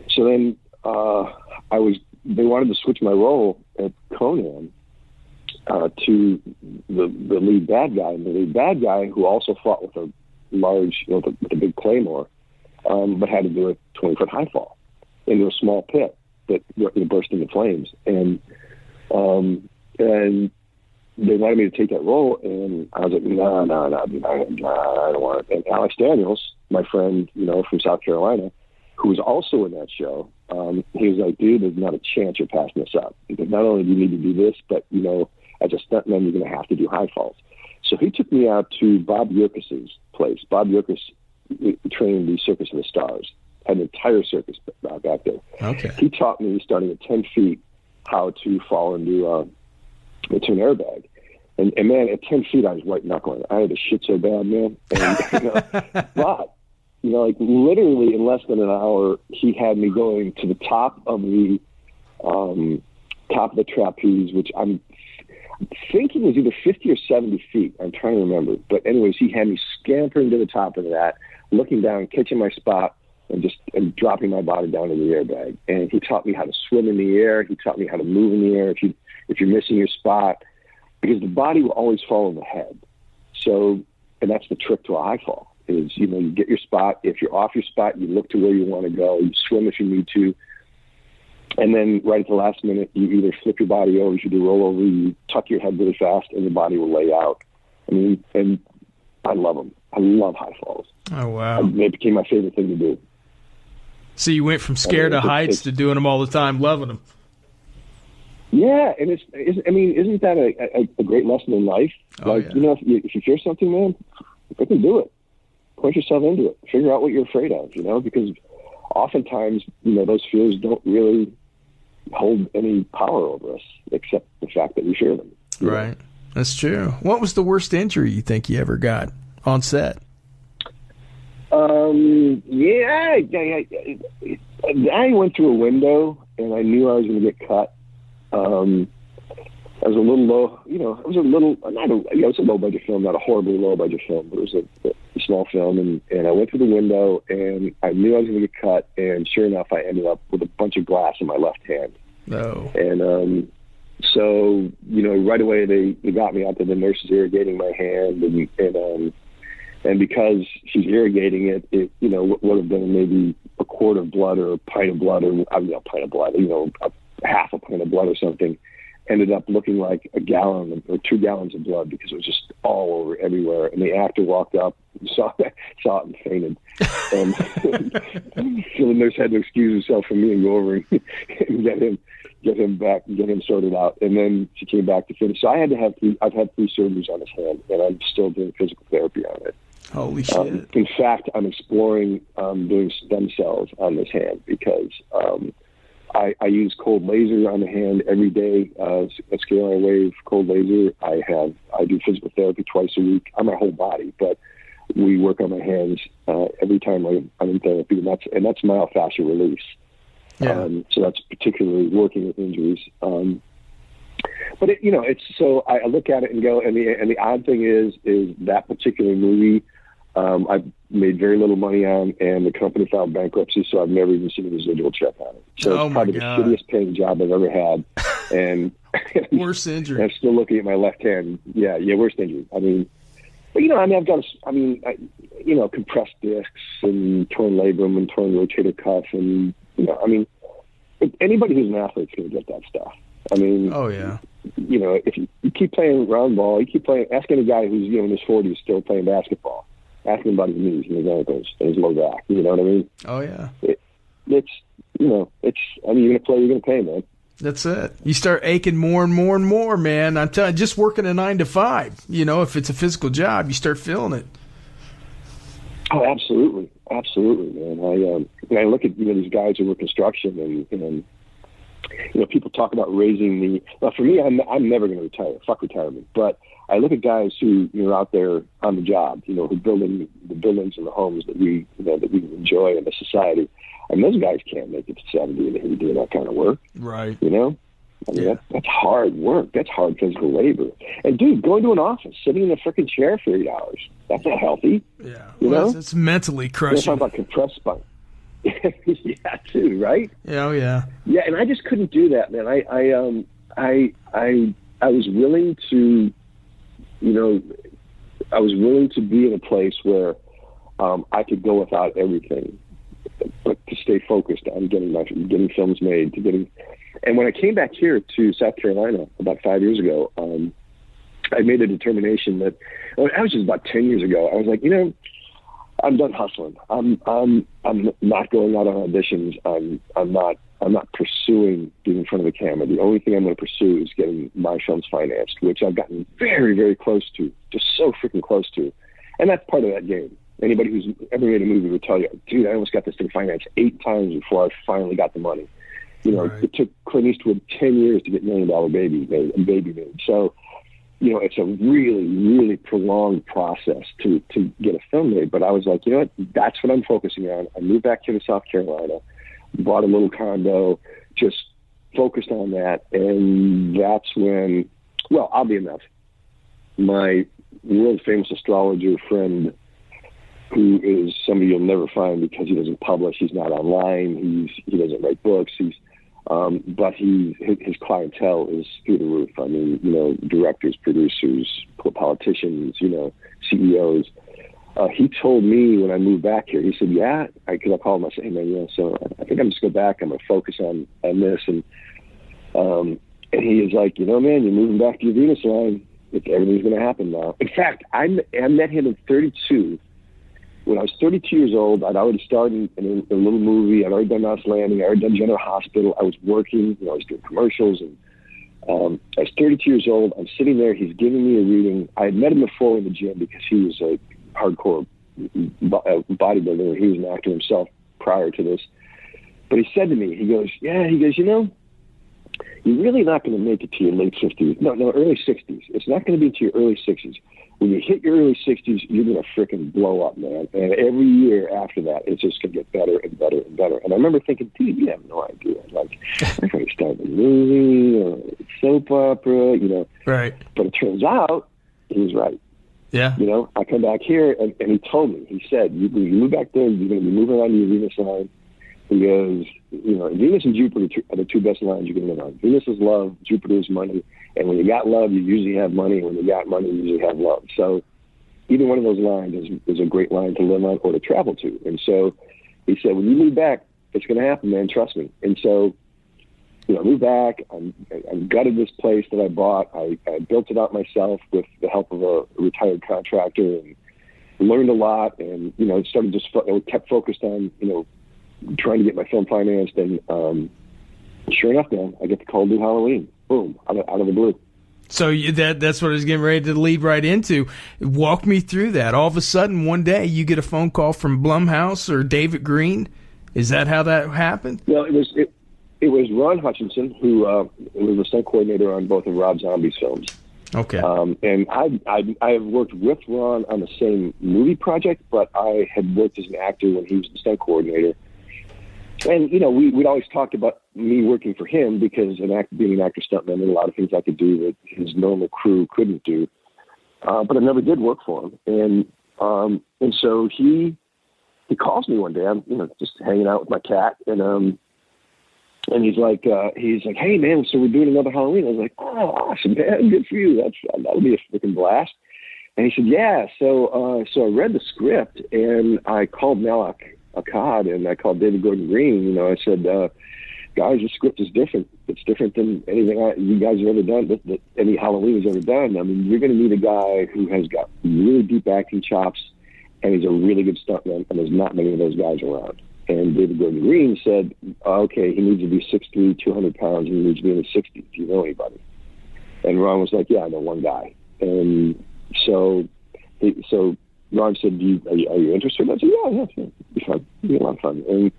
so then They wanted to switch my role at Conan to the lead bad guy, and the lead bad guy who also fought with a large, with a big claymore, but had to do a 20-foot high fall into a small pit that burst into flames. And they wanted me to take that role, and I was like, no, I don't want it. And Alex Daniels, my friend, from South Carolina, who was also in that show, he was like, dude, there's not a chance you're passing this up. Because not only do you need to do this, but, as a stuntman, you're going to have to do high falls. So he took me out to Bob Yerkes's place. Bob Yerkes trained the Circus of the Stars, had an entire circus back there. Okay. He taught me, starting at 10 feet, how to fall into into an airbag. And man, at 10 feet, I was white knuckling. I had a shit so bad, man. And, but, like literally in less than an hour, he had me going to the top of the trapeze, which I'm thinking was either 50 or 70 feet. I'm trying to remember. But anyways, he had me scampering to the top of that, looking down, catching my spot, and dropping my body down in the airbag. And he taught me how to swim in the air. He taught me how to move in the air if you're missing your spot, because the body will always follow the head. So, and that's the trick to a high fall is, you get your spot. If you're off your spot, you look to where you want to go. You swim if you need to. And then right at the last minute, you either flip your body over, you do roll over, you tuck your head really fast, and the body will lay out. I mean, and I love them. I love high falls. Oh, wow. It became my favorite thing to do. So you went from scared of heights to doing them all the time, loving them. Yeah, and isn't that a great lesson in life? Oh, like, yeah. If you fear something, man, you can do it. Push yourself into it. Figure out what you're afraid of, because oftentimes, those fears don't really hold any power over us, except the fact that we fear them. Right. That's true. What was the worst injury you think you ever got on set? I went through a window, and I knew I was going to get cut. I was a little low, it was a low budget film, not a horribly low budget film, but it was a small film. And I went through the window, and I knew I was going to get cut. And sure enough, I ended up with a bunch of glass in my left hand. No. And, so, right away they got me out there. The nurse is irrigating my hand, and because she's irrigating it, would have been maybe a quart of blood or a pint of blood, or a pint of blood, half a pint of blood or something, ended up looking like a gallon or 2 gallons of blood, because it was just all over everywhere. And the actor walked up, saw it and fainted. And so the nurse had to excuse herself from me and go over and get him back and get him sorted out. And then she came back to finish. So I've had 3 surgeries on his hand, and I'm still doing physical therapy on it. Holy shit. In fact, I'm exploring doing stem cells on this hand, because I use cold laser on the hand every day, a scalar wave cold laser. I do physical therapy twice a week on my whole body, but we work on my hands every time I'm in therapy, and that's myofascial release. Yeah. So that's particularly working with injuries. But it's so I look at it and go, and the odd thing is that particular movie, I've made very little money on, and the company filed bankruptcy, so I've never even seen a residual check on it. So it's probably the shittiest paying job I've ever had. And worst injury. I'm still looking at my left hand. Yeah, worst injury. I mean, but I've got compressed discs and torn labrum and torn rotator cuff, and anybody who's an athlete's going to get that stuff. I mean, oh yeah. If you keep playing round ball, ask any guy who's in his 40s still playing basketball. Ask him about his knees and his ankles and his low back. You know what I mean? Oh yeah. You're going to play, you're going to pay, man. That's it. You start aching more and more and more, man. I'm telling you, just working a 9 to 5. If it's a physical job, you start feeling it. Oh, absolutely, man. I look at these guys who work construction, and people talk about raising the. Well, for me, I'm never going to retire. Fuck retirement. But I look at guys who are out there on the job, who are building the buildings and the homes that we enjoy in the society. And those guys can't make it to 70 and 80 doing that kind of work. Right. That's hard work. That's hard physical labor. And dude, going to an office, sitting in a freaking chair for 8 hours, that's not healthy. Yeah. Well, it's mentally crushing. Talk about compressed spine. Yeah, too, right? Yeah, oh yeah. Yeah, and I just couldn't do that, man. I was willing to, be in a place where I could go without everything, but to stay focused on getting films made, and when I came back here to South Carolina about 5 years ago, I made a determination that, I was just about 10 years ago. I was like, I'm done hustling. I'm not going out on auditions. I'm not pursuing being in front of the camera. The only thing I'm going to pursue is getting my films financed, which I've gotten very, very close to, just so freaking close to. And that's part of that game. Anybody who's ever made a movie will tell you, dude, I almost got this thing financed 8 times before I finally got the money. Right. It took Clint Eastwood 10 years to get $1 Million Baby made. So, it's a really, really prolonged process to get a film made. But I was like, what? That's what I'm focusing on. I moved back here to South Carolina, bought a little condo, just focused on that. And that's when, well, oddly enough, my world famous astrologer friend, who is somebody you'll never find because he doesn't publish, he's not online, he doesn't write books, but his clientele is through the roof. I mean, directors, producers, politicians, CEOs. He told me when I moved back here, he said, because I called him, I said, hey man, so I think I'm just going back, I'm going to focus on this. And he is like, man, you're moving back to your Venus line. Everything's going to happen now. In fact, I met him at 32. When I was 32 years old, I'd already started in a little movie. I'd already done Knots Landing. I'd already done General Hospital. I was working. I was doing commercials. And I was 32 years old. I'm sitting there. He's giving me a reading. I had met him before in the gym because he was a hardcore bodybuilder. He was an actor himself prior to this. But he said to me, he goes, you're really not going to make it to your late 50s. No, early 60s. It's not going to be to your early 60s. When you hit your early 60s, you're going to freaking blow up, man. And every year after that, it's just going to get better and better and better. And I remember thinking, dude, you have no idea. Like, I'm going to start a movie or a soap opera, Right. But it turns out he was right. Yeah. I come back here, and he told me, he said, you move back there, you're going to be moving on to your Venus line. He goes, Venus and Jupiter are the two best lines you can live on. Venus is love, Jupiter is money. And when you got love, you usually have money. And when you got money, you usually have love. So either one of those lines is a great line to live on or to travel to. And so he said, when you move back, it's going to happen, man. Trust me. And so, I moved back. I gutted this place that I bought. I built it out myself with the help of a retired contractor and learned a lot. And, started kept focused on, trying to get my film financed. And sure enough, man, I get the call to do Halloween. Boom, out of the blue. So that's what I was getting ready to lead right into. Walk me through that. All of a sudden, one day, you get a phone call from Blumhouse or David Green. Is that how that happened? Well, it was Ron Hutchinson, who was the stunt coordinator on both of Rob Zombie's films. Okay. And I have worked with Ron on the same movie project, but I had worked as an actor when he was the stunt coordinator. And, we'd always talked about me working for him because being an actor stuntman, there were a lot of things I could do that his normal crew couldn't do. But I never did work for him. And so he calls me one day. I'm, just hanging out with my cat. And he's like, hey, man, so we're doing another Halloween. I was like, oh, awesome, man. Good for you. That'll be a freaking blast. And he said, yeah. So I read the script and I called Malak Akkad and I called David Gordon Green. I said, guys, the script is different. It's different than anything you guys have ever done, that any Halloween has ever done. I mean, you're going to meet a guy who has got really deep acting chops and he's a really good stuntman, and there's not many of those guys around. And David Gordon Green said, okay, he needs to be 6'3", 200 pounds, and he needs to be in his 60s. Do you know anybody? And Ron was like, yeah, I know one guy. And so Ron said, are you interested? I said, yeah, it'd be fun. It'd be a lot of fun. And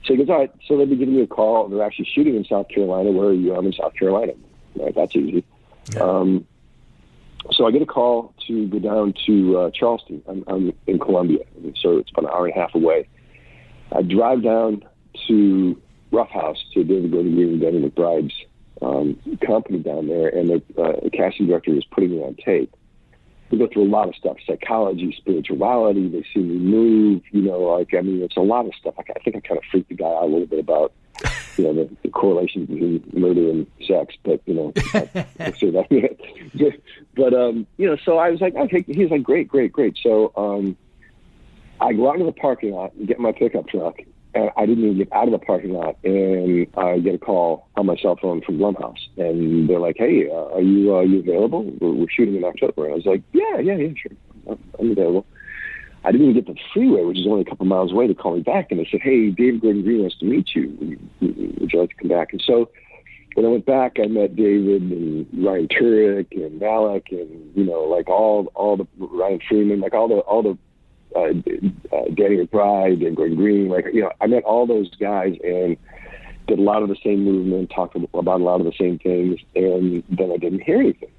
so he goes, all right, so they'll be giving me a call. They're actually shooting in South Carolina. Where are you? I'm in South Carolina. Right, that's easy. Yeah. So I get a call to go down to Charleston. I'm in Columbia, so it's about an hour and a half away. I drive down to Rough House, to David Gordon Green and Danny McBride's company down there, and the casting director is putting me on tape. We go through a lot of stuff: psychology, spirituality. They see me move. It's a lot of stuff. I think I kind of freaked the guy out a little bit about, the correlation between murder and sex. But I'll say that. But so I was like, okay. He's like, great. So I go out into the parking lot and get my pickup truck, and I didn't even get out of the parking lot, and I get a call on my cell phone from Blumhouse, and they're like, hey, are you available? We're shooting in October. And I was like, yeah, sure. I'm available. I didn't even get to the freeway, which is only a couple miles away, to call me back, and they said, hey, David Gordon Green wants to meet you. Would you like to come back? And so when I went back, I met David and Ryan Turek and Malak and, all the Ryan Freeman, all the Danny McBride and Gordon Green. I met all those guys, and did a lot of the same movement, talked about a lot of the same things, and then I didn't hear anything.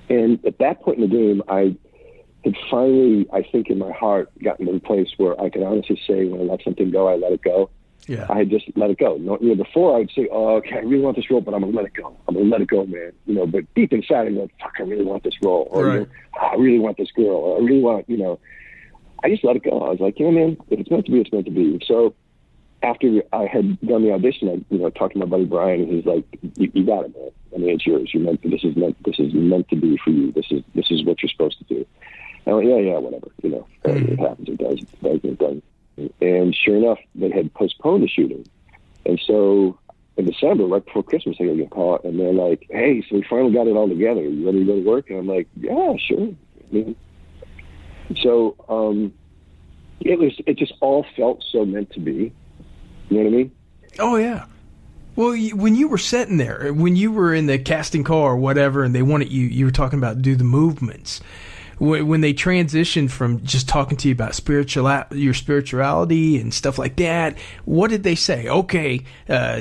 And at that point in the game, I had finally, I think in my heart, gotten to the place where I could honestly say, when I let something go, I let it go. Yeah. I had just let it go. Before I would say, oh, okay, I really want this role, but I'm going to let it go. I'm going to let it go, man. But deep inside, I'm like, fuck, I really want this role. Or, right. I really want this girl. Or I really want, I just let it go. I was like, man, if it's meant to be, it's meant to be. So after I had done the audition, I talked to my buddy Brian, and he's like, you got it, man. I mean, it's yours. This is meant to be for you. This is what you're supposed to do. And I'm like, yeah, whatever. It happens. It does. And sure enough, they had postponed the shooting. And so in December, right before Christmas, I get a call, and they're like, hey, so we finally got it all together. You ready to go to work? And I'm like, yeah, sure. So it just all felt so meant to be. You know what I mean? Oh, yeah. Well, when you were sitting there, when you were in the casting call or whatever, and they wanted you were talking about do the movements. When they transitioned from just talking to you about your spirituality and stuff like that, what did they say? Okay,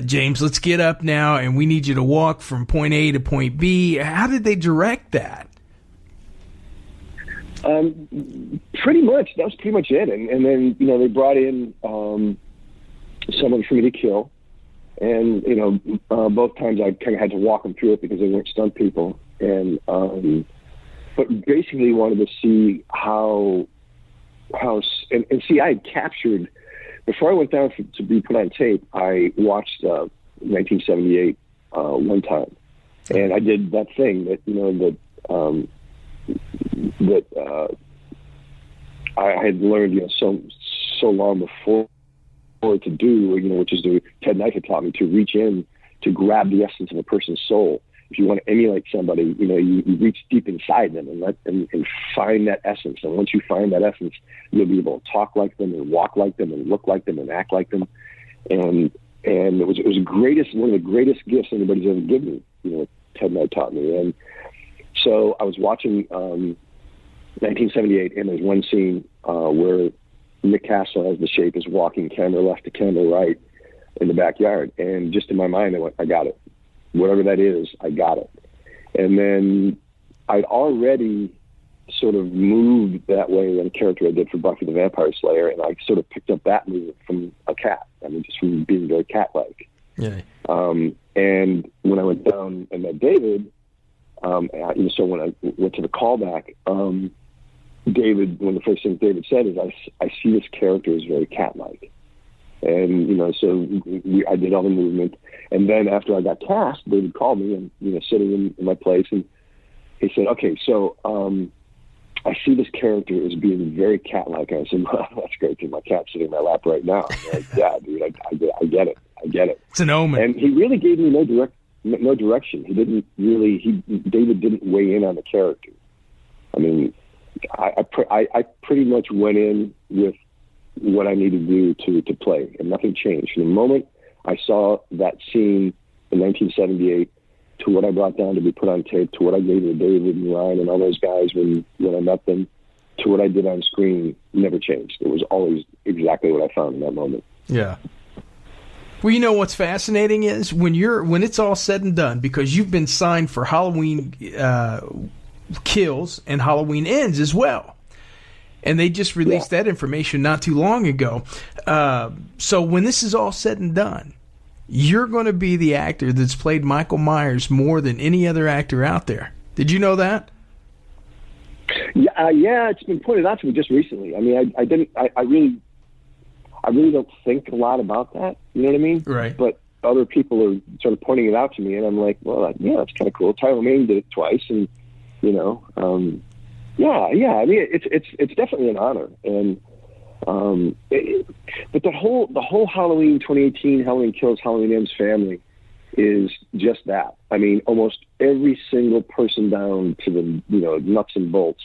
James, let's get up now, and we need you to walk from point A to point B. How did they direct that? Pretty much. That was pretty much it. And then, they brought in someone for me to kill. And, both times I kind of had to walk them through it because they weren't stunt people. And, but basically wanted to see how see, I had captured, before I went down to be put on tape, I watched 1978 one time. And I did that thing that, I had learned, so long before to do, which is Ted Knight had taught me to reach in to grab the essence of a person's soul. If you want to emulate somebody, you reach deep inside them and find that essence. And once you find that essence, you'll be able to talk like them and walk like them and look like them and act like them. And it was one of the greatest gifts anybody's ever given me. Ted Knight taught me. And so I was watching 1978, and there's one scene where Nick Castle, as the shape, is walking camera left to camera right in the backyard. And just in my mind, I went, I got it. Whatever that is, I got it. And then I'd already sort of moved that way in a character I did for Buffy the Vampire Slayer, and I sort of picked up that movement from a cat. Just from being very cat-like. Yeah. And when I went down and met David, so when I went to the callback, David, one of the first things David said is, I see this character as very cat-like. And, so I did all the movement. And then after I got cast, David called me and, sitting in my place, and he said, okay, so I see this character as being very cat-like. And I said, well, that's great, because my cat's sitting in my lap right now. And like, yeah, dude, I get it. It's an omen. And he really gave me no direction. David didn't weigh in on the character. I mean, I pretty much went in with what I needed to do to play, and nothing changed. From the moment I saw that scene in 1978 to what I brought down to be put on tape, to what I gave to David and Ryan and all those guys when I met them, to what I did on screen, never changed. It was always exactly what I found in that moment. Yeah. Well, what's fascinating is when it's all said and done, because you've been signed for Halloween Kills and Halloween Ends as well. And they just released that information not too long ago. So when this is all said and done, you're going to be the actor that's played Michael Myers more than any other actor out there. Did you know that? Yeah, it's been pointed out to me just recently. I mean, I really don't think a lot about that. You know what I mean? Right. But other people are sort of pointing it out to me, and I'm like, well, yeah, that's kind of cool. Tyler Mane did it twice, and yeah. I mean, it's definitely an honor, and but the whole Halloween 2018 Halloween Kills, Halloween Ends family is just that. I mean, almost every single person down to the nuts and bolts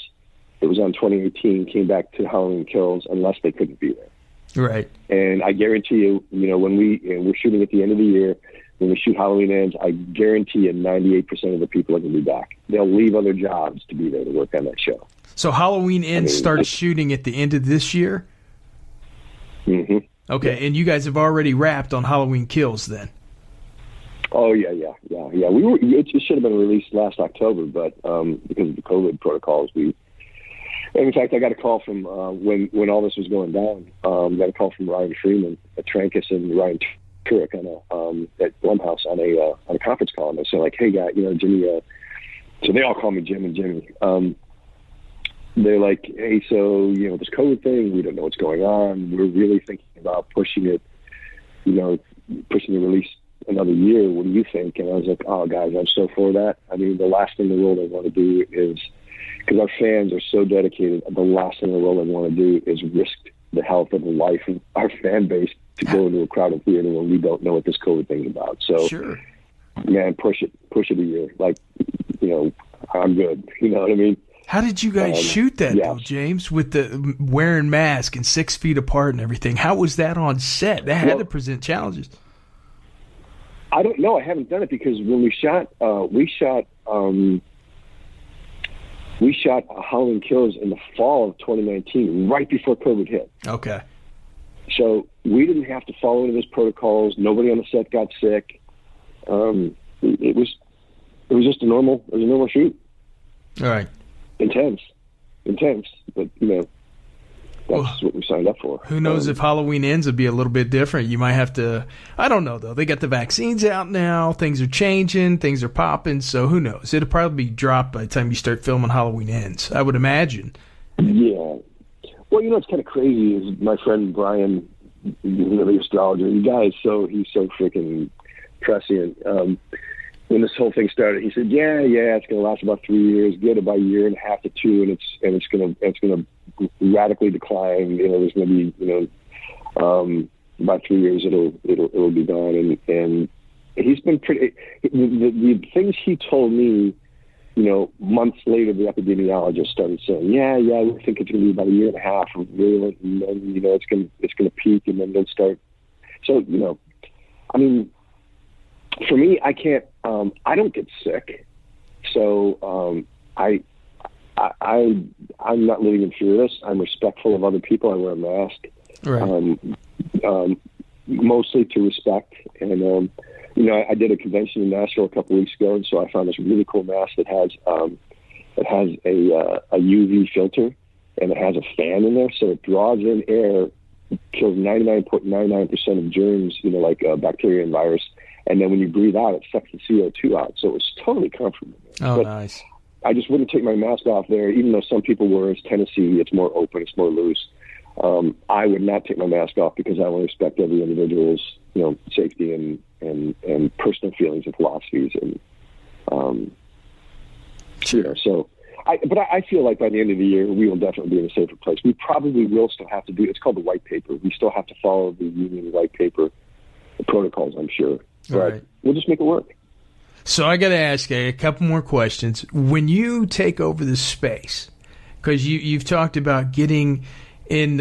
that was on 2018 came back to Halloween Kills unless they couldn't be there. Right. And I guarantee you, when we're shooting at the end of the year, when we shoot Halloween Ends, I guarantee you 98% of the people are going to be back. They'll leave other jobs to be there to work on that show. So Halloween Ends starts shooting at the end of this year? Mm-hmm. Okay, and you guys have already wrapped on Halloween Kills then? Oh yeah. It should have been released last October, but because of the COVID protocols, and in fact, I got a call from when all this was going down. Got a call from Ryan Freeman at Trancas and Ryan Turek at Blumhouse on a conference call, and they said like, "Hey, guy, Jimmy." So they all call me Jim and Jimmy. They're like, "Hey, so this COVID thing, we don't know what's going on. We're really thinking about pushing it, pushing the release another year. What do you think?" And I was like, "Oh, guys, I'm so for that. I mean, the last thing in the world I want to do is, because our fans are so dedicated, the last thing in the world I want to do is risk the health and the life of our fan base to go into a crowded theater when we don't know what this COVID thing's about." So, sure, man, push it a year. Like, I'm good. You know what I mean? How did you guys shoot that, though, James, with the wearing masks and 6 feet apart and everything? How was that on set? That had to present challenges. I don't know. I haven't done it because when we shot Halloween Kills in the fall of 2019, right before COVID hit. Okay. So we didn't have to follow any of those protocols. Nobody on the set got sick. It was just a normal shoot. All right. Intense, but that's what we signed up for. Who knows if Halloween Ends would be a little bit different. You might have to, I don't know though. They got the vaccines out now. Things are changing. Things are popping. So who knows? It'll probably be dropped by the time you start filming Halloween Ends, I would imagine. Yeah. Well, it's kind of crazy is my friend Brian, the astrologer, he's so freaking prescient. When this whole thing started, he said, "Yeah, it's going to last about 3 years. Get about a year and a half to 2, and it's going to radically decline. There's going to be about 3 years it'll be gone." And he's been pretty. The things he told me, months later, the epidemiologist started saying, "Yeah, we think it's going to be about a year and a half, and then it's going to peak, and then they'll start." So I mean. For me, I can't. I don't get sick, so I'm not living in fear of this. I'm respectful of other people. I wear a mask, right. Mostly to respect. And I did a convention in Nashville a couple weeks ago, and so I found this really cool mask that has a UV filter, and it has a fan in there, so it draws in air, kills 99.99% of germs, like bacteria and virus. And then when you breathe out, it sucks the CO2 out. So it was totally comfortable. Oh, nice. I just wouldn't take my mask off there, even though some people were. It's Tennessee. It's more open. It's more loose. I would not take my mask off because I want to respect every individual's, safety and personal feelings and philosophies. And, sure. So I feel like by the end of the year, we will definitely be in a safer place. We probably will still have to it's called the white paper. We still have to follow the union white paper protocols, I'm sure. But right. We'll just make it work. So I got to ask you a couple more questions. When you take over the space, because you've talked about getting in,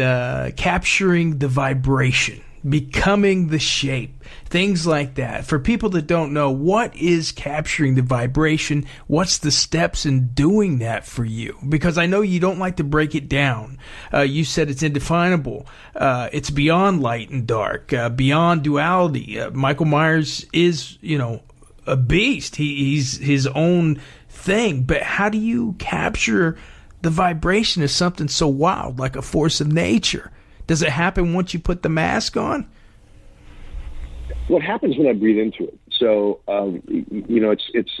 capturing the vibration, becoming the shape, things like that. For people that don't know, what is capturing the vibration? What's the steps in doing that for you? Because I know you don't like to break it down. You said it's indefinable. It's beyond light and dark, beyond duality. Michael Myers is, a beast. He's his own thing. But how do you capture the vibration of something so wild, like a force of nature? Does it happen once you put the mask on? What happens when I breathe into it? So, it's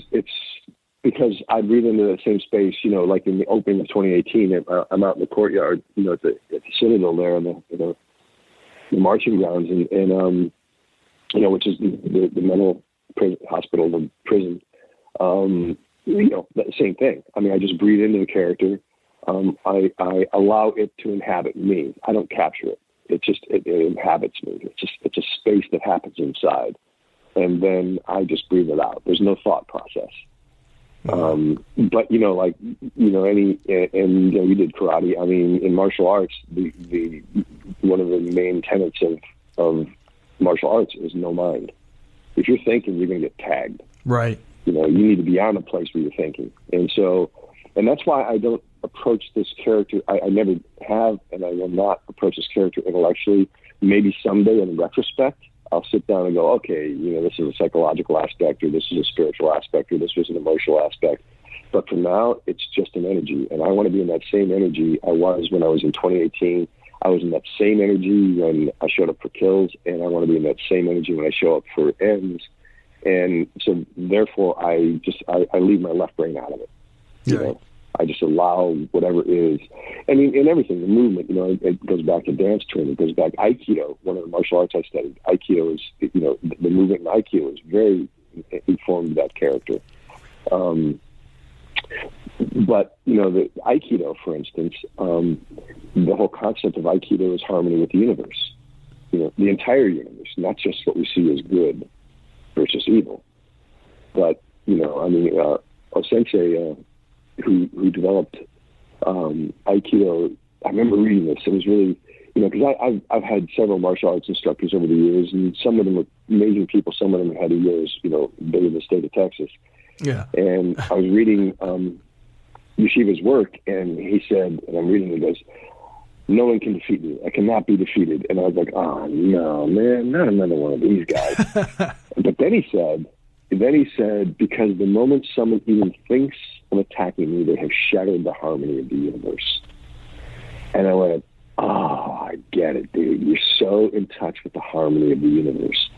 because I breathe into the same space, like in the opening of 2018, I'm out in the courtyard, at the Citadel there in the marching grounds and which is the mental hospital, the prison. The same thing. I mean, I just breathe into the character. I allow it to inhabit me. I don't capture it. It inhabits me. It's a space that happens inside, and then I just breathe it out. There's no thought process. But we did karate. I mean, in martial arts, the one of the main tenets of martial arts is no mind. If you're thinking, you're going to get tagged. Right. You need to be on a place where you're thinking, and that's why I don't approach this character. I never have, and I will not approach this character intellectually. maybe someday in retrospect, I'll sit down and go, okay, this is a psychological aspect, or this is a spiritual aspect, or this was an emotional aspect. But for now, it's just an energy. And I want to be in that same energy I was when I was in 2018. I was in that same energy when I showed up for kills, and I want to be in that same energy when I show up for ends. And so therefore I leave my left brain out of it. Yeah. I just allow whatever is. I mean, in everything, the movement, it goes back to dance training, it goes back Aikido, one of the martial arts I studied. Aikido is, the movement in Aikido is very informed that character. But, the Aikido, for instance, the whole concept of Aikido is harmony with the universe. The entire universe, not just what we see as good versus evil. But, Sensei, who developed Aikido, I remember reading this. It was really, because I've had several martial arts instructors over the years, and some of them were amazing people. Some of them had years, bigger than the state of Texas. Yeah. And I was reading Yeshiva's work, and he said, and I'm reading it, he goes, no one can defeat me. I cannot be defeated. And I was like, oh, no, man, not another one of these guys. But then he said, because the moment someone even thinks of attacking me, they have shattered the harmony of the universe. And I went, oh, I get it, dude. You're so in touch with the harmony of the universe.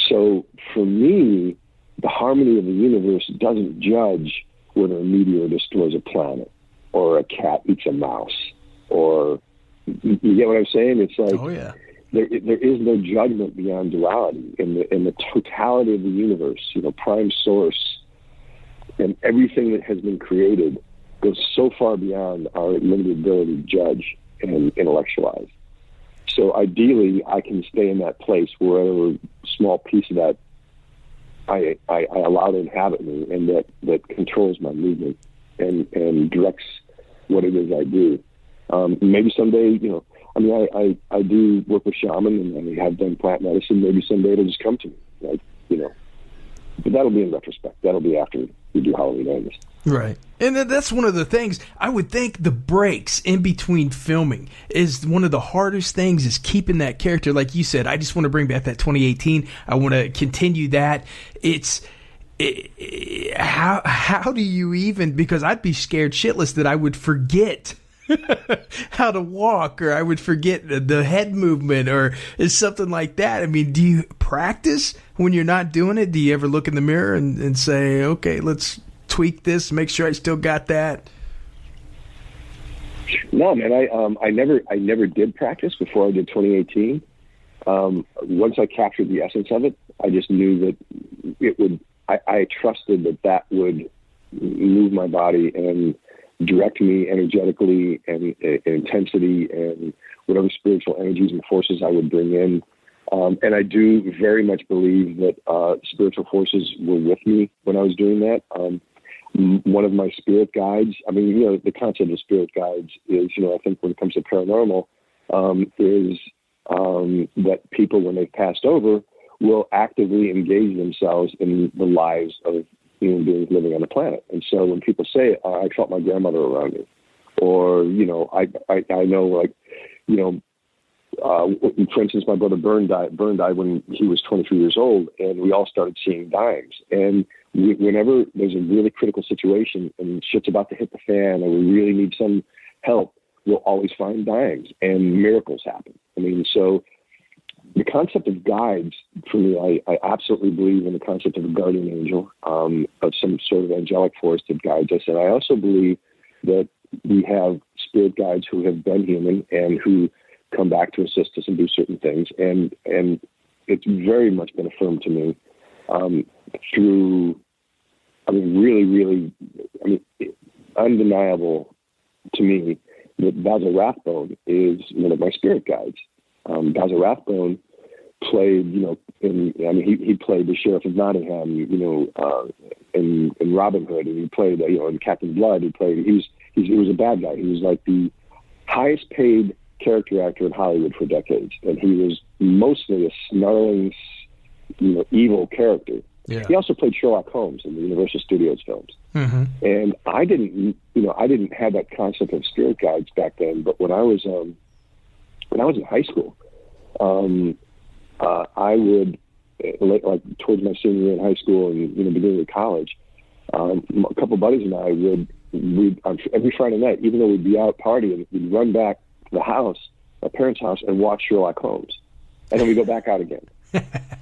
So for me, the harmony of the universe doesn't judge whether a meteor destroys a planet or a cat eats a mouse, or you get what I'm saying? It's like, oh, yeah. There is no judgment beyond duality in the totality of the universe. Prime source and everything that has been created goes so far beyond our limited ability to judge and intellectualize. So ideally, I can stay in that place wherever small piece of that I allow to inhabit me, and that controls my movement and directs what it is I do. Maybe someday, I do work with shaman, and I have done plant medicine. Maybe someday it'll just come to me, but that'll be in retrospect. That'll be after we do Halloween Ends. Right. And that's one of the things, I would think the breaks in between filming is one of the hardest things, is keeping that character. Like you said, I just want to bring back that 2018. I want to continue that. How do you even, because I'd be scared shitless that I would forget how to walk, or I would forget the head movement, or is something like that. I mean, do you practice when you're not doing it? Do you ever look in the mirror and say, okay, let's tweak this, make sure I still got that? No, man, I never did practice before I did 2018. Once I captured the essence of it, I just knew that it would, I trusted that would move my body and direct me energetically and intensity and whatever spiritual energies and forces I would bring in. And I do very much believe that spiritual forces were with me when I was doing that. One of my spirit guides, the concept of spirit guides is, I think when it comes to paranormal, is that people, when they've passed over, will actively engage themselves in the lives of human beings living on the planet. And so when people say, I felt my grandmother around me, or, I know, like, for instance, my brother Bern died when he was 23 years old, and we all started seeing dimes. And whenever there's a really critical situation and shit's about to hit the fan, and we really need some help, we'll always find dimes, and miracles happen. So the concept of guides, for me, I absolutely believe in the concept of a guardian angel, of some sort of angelic force that guides us. And I also believe that we have spirit guides who have been human and who come back to assist us and do certain things. And it's very much been affirmed to me through, really, really, undeniable to me that Basil Rathbone is one of my spirit guides. Basil Rathbone played, he played the Sheriff of Nottingham, in Robin Hood, and he played, in Captain Blood. He was a bad guy. He was like the highest paid character actor in Hollywood for decades, and he was mostly a snarling, evil character. Yeah. He also played Sherlock Holmes in the Universal Studios films. Mm-hmm. And I didn't have that concept of spirit guides back then. But when I was in high school, I would, like towards my senior year in high school and beginning of college, a couple of buddies and I we'd every Friday night, even though we'd be out partying, we'd run back to the house, my parents' house, and watch Sherlock Holmes, and then we go back out again.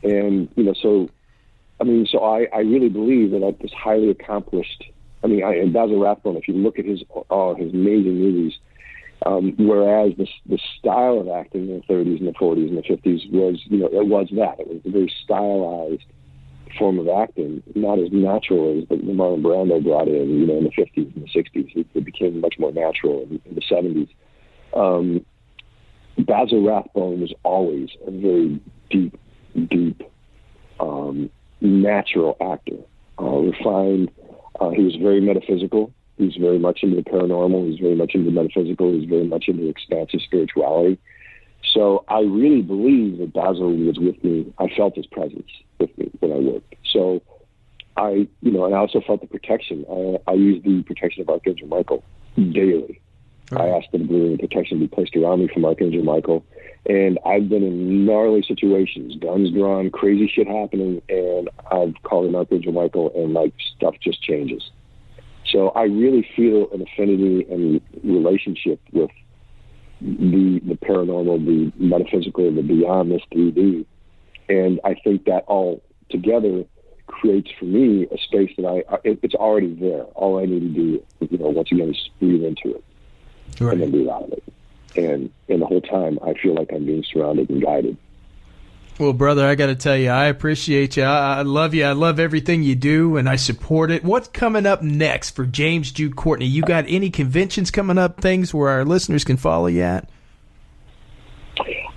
And so I really believe that this highly accomplished. And Basil Rathbone, if you look at his amazing movies, whereas the style of acting in the 30s and the 40s and the 50s was, it was a very stylized form of acting, not as natural as the Marlon Brando brought in, in the 50s and the 60s. It became much more natural in the 70s. Basil Rathbone was always a very deep, natural actor, refined. He was very metaphysical. He was very much into the paranormal. He was very much into the metaphysical. He was very much into expansive spirituality. So I really believe that Basil was with me. I felt his presence with me when I worked. So and I also felt the protection. I used the protection of Archangel Michael daily. Right. I asked that the blue protection be placed around me from Archangel Michael. And I've been in gnarly situations, guns drawn, crazy shit happening, and I've called in Archangel Michael, and stuff just changes. So I really feel an affinity and relationship with the paranormal, the metaphysical, the beyond this 3D. And I think that all together creates for me a space that it's already there. All I need to do, once again, is breathe into it. Right. And then breathe out of it. And the whole time, I feel like I'm being surrounded and guided. Well, brother, I got to tell you, I appreciate you. I love you. I love everything you do, and I support it. What's coming up next for James Jude Courtney? You got any conventions coming up, things where our listeners can follow you at?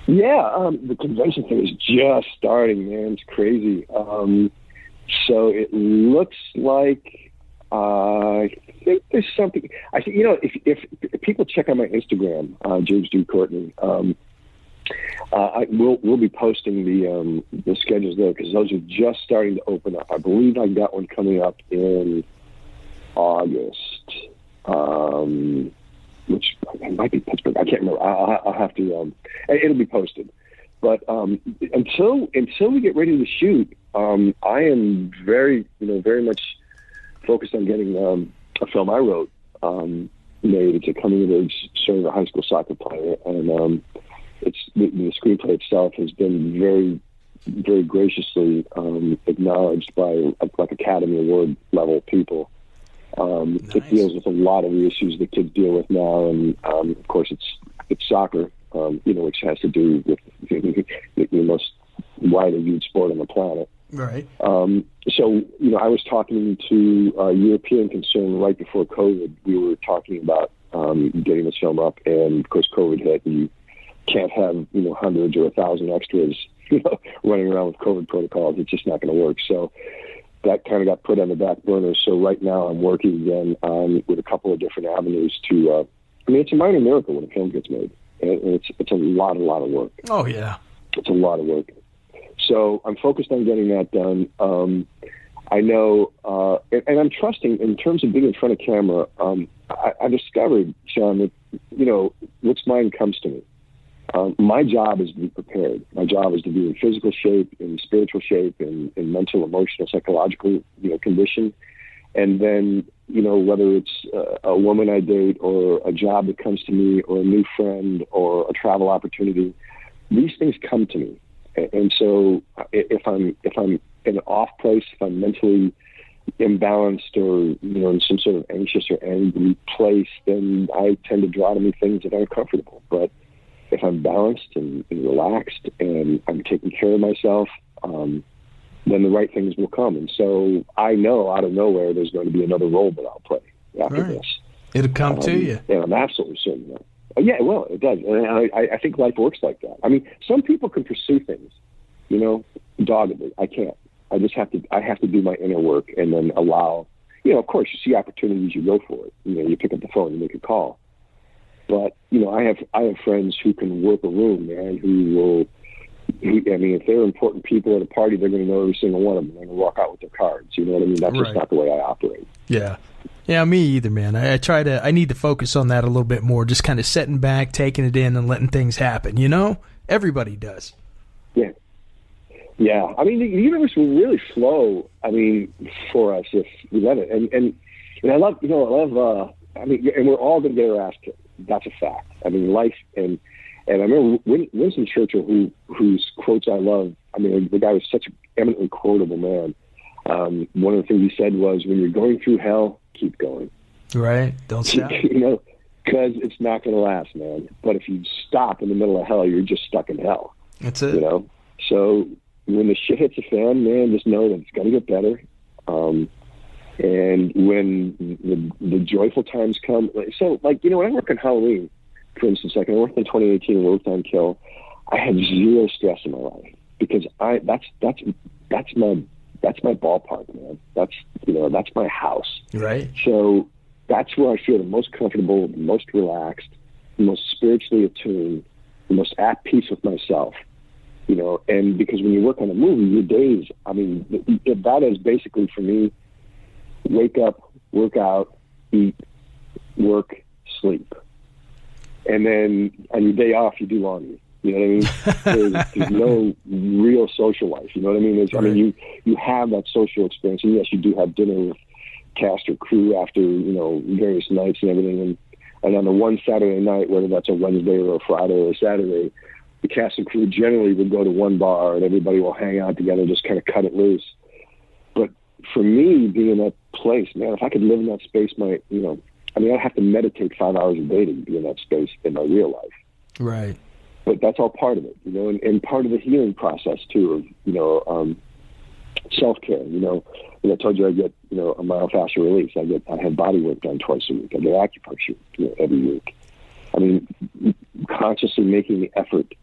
Yeah, the convention thing is just starting, man. It's crazy. So it looks like I think there's something. I think if people check out my Instagram, James Jude Courtney, we'll be posting the schedules there because those are just starting to open up. I believe I got one coming up in August, which might be Pittsburgh. I can't remember. I'll have to. It'll be posted. But until we get ready to shoot, I am very much focused on getting a film I wrote made. It's a coming-of-age story of a high school soccer player, and it's the screenplay itself has been very, very graciously acknowledged by Academy Award level people. Nice. It deals with a lot of the issues that kids deal with now, and of course it's soccer, which has to do with the most widely viewed sport on the planet. Right. So, I was talking to a European concern right before COVID. We were talking about getting this film up, and of course COVID hit, and you can't have, hundreds or 1,000 extras, running around with COVID protocols. It's just not going to work. So that kind of got put on the back burner. So right now I'm working again with a couple of different avenues to, it's a minor miracle when a film gets made. And it's a lot of work. Oh, yeah. It's a lot of work. So I'm focused on getting that done. I know, and I'm trusting in terms of being in front of camera. I discovered, Shaun, that, what's mine comes to me. My job is to be prepared. My job is to be in physical shape, in spiritual shape, in mental, emotional, psychological, condition. And then, whether it's a woman I date or a job that comes to me or a new friend or a travel opportunity, these things come to me. And so if I'm in an off place, if I'm mentally imbalanced or, in some sort of anxious or angry place, then I tend to draw to me things that aren't comfortable. But if I'm balanced and relaxed and I'm taking care of myself, then the right things will come. And so I know out of nowhere there's going to be another role that I'll play after this. It'll come to you. And I'm absolutely certain that. Yeah, well, it does. And I think life works like that. Some people can pursue things, doggedly. I can't. I have to do my inner work and then allow, of course, you see opportunities, you go for it. You pick up the phone, you make a call. But, I have friends who can work a room, man, if they're important people at a party, they're going to know every single one of them. They're going to walk out with their cards. You know what I mean? That's just not the way I operate. Yeah. Yeah, me either, man. I need to focus on that a little bit more, just kind of sitting back, taking it in, and letting things happen, Everybody does. Yeah. Yeah. I mean, the universe will really flow, I mean, for us if we let it. And I love, and we're all going to get our ass kicked. That's a fact. I mean, life, and I remember Winston Churchill, whose quotes I love. I mean, the guy was such an eminently quotable man. One of the things he said was, when you're going through hell, keep going. Right. Don't stop. Because it's not going to last, man. But if you stop in the middle of hell, you're just stuck in hell. That's it. So when the shit hits the fan, man, just know that it's going to get better. And when the joyful times come, so when I work on Halloween, for instance, like I worked in 2018 and worked on Kill, I had zero stress in my life because that's my ballpark, man. That's my house. Right. So that's where I feel the most comfortable, the most relaxed, the most spiritually attuned, the most at peace with myself. And because when you work on a movie, your days, I mean, that is basically for me, wake up, work out, eat, work, sleep. And then on your day off, you do laundry. You know what I mean? There's no real social life. You know what I mean? I mean, you have that social experience. And yes, you do have dinner with cast or crew after, various nights and everything. And on the one Saturday night, whether that's a Wednesday or a Friday or a Saturday, the cast and crew generally would go to one bar and everybody will hang out together, just kind of cut it loose. But for me, being in that place, man, if I could live in that space, I'd have to meditate 5 hours a day to be in that space in my real life. Right. But that's all part of it, and part of the healing process too of, self-care. I told you I get, a myofascial release. I have body work done twice a week. I get acupuncture every week. I mean, consciously making the effort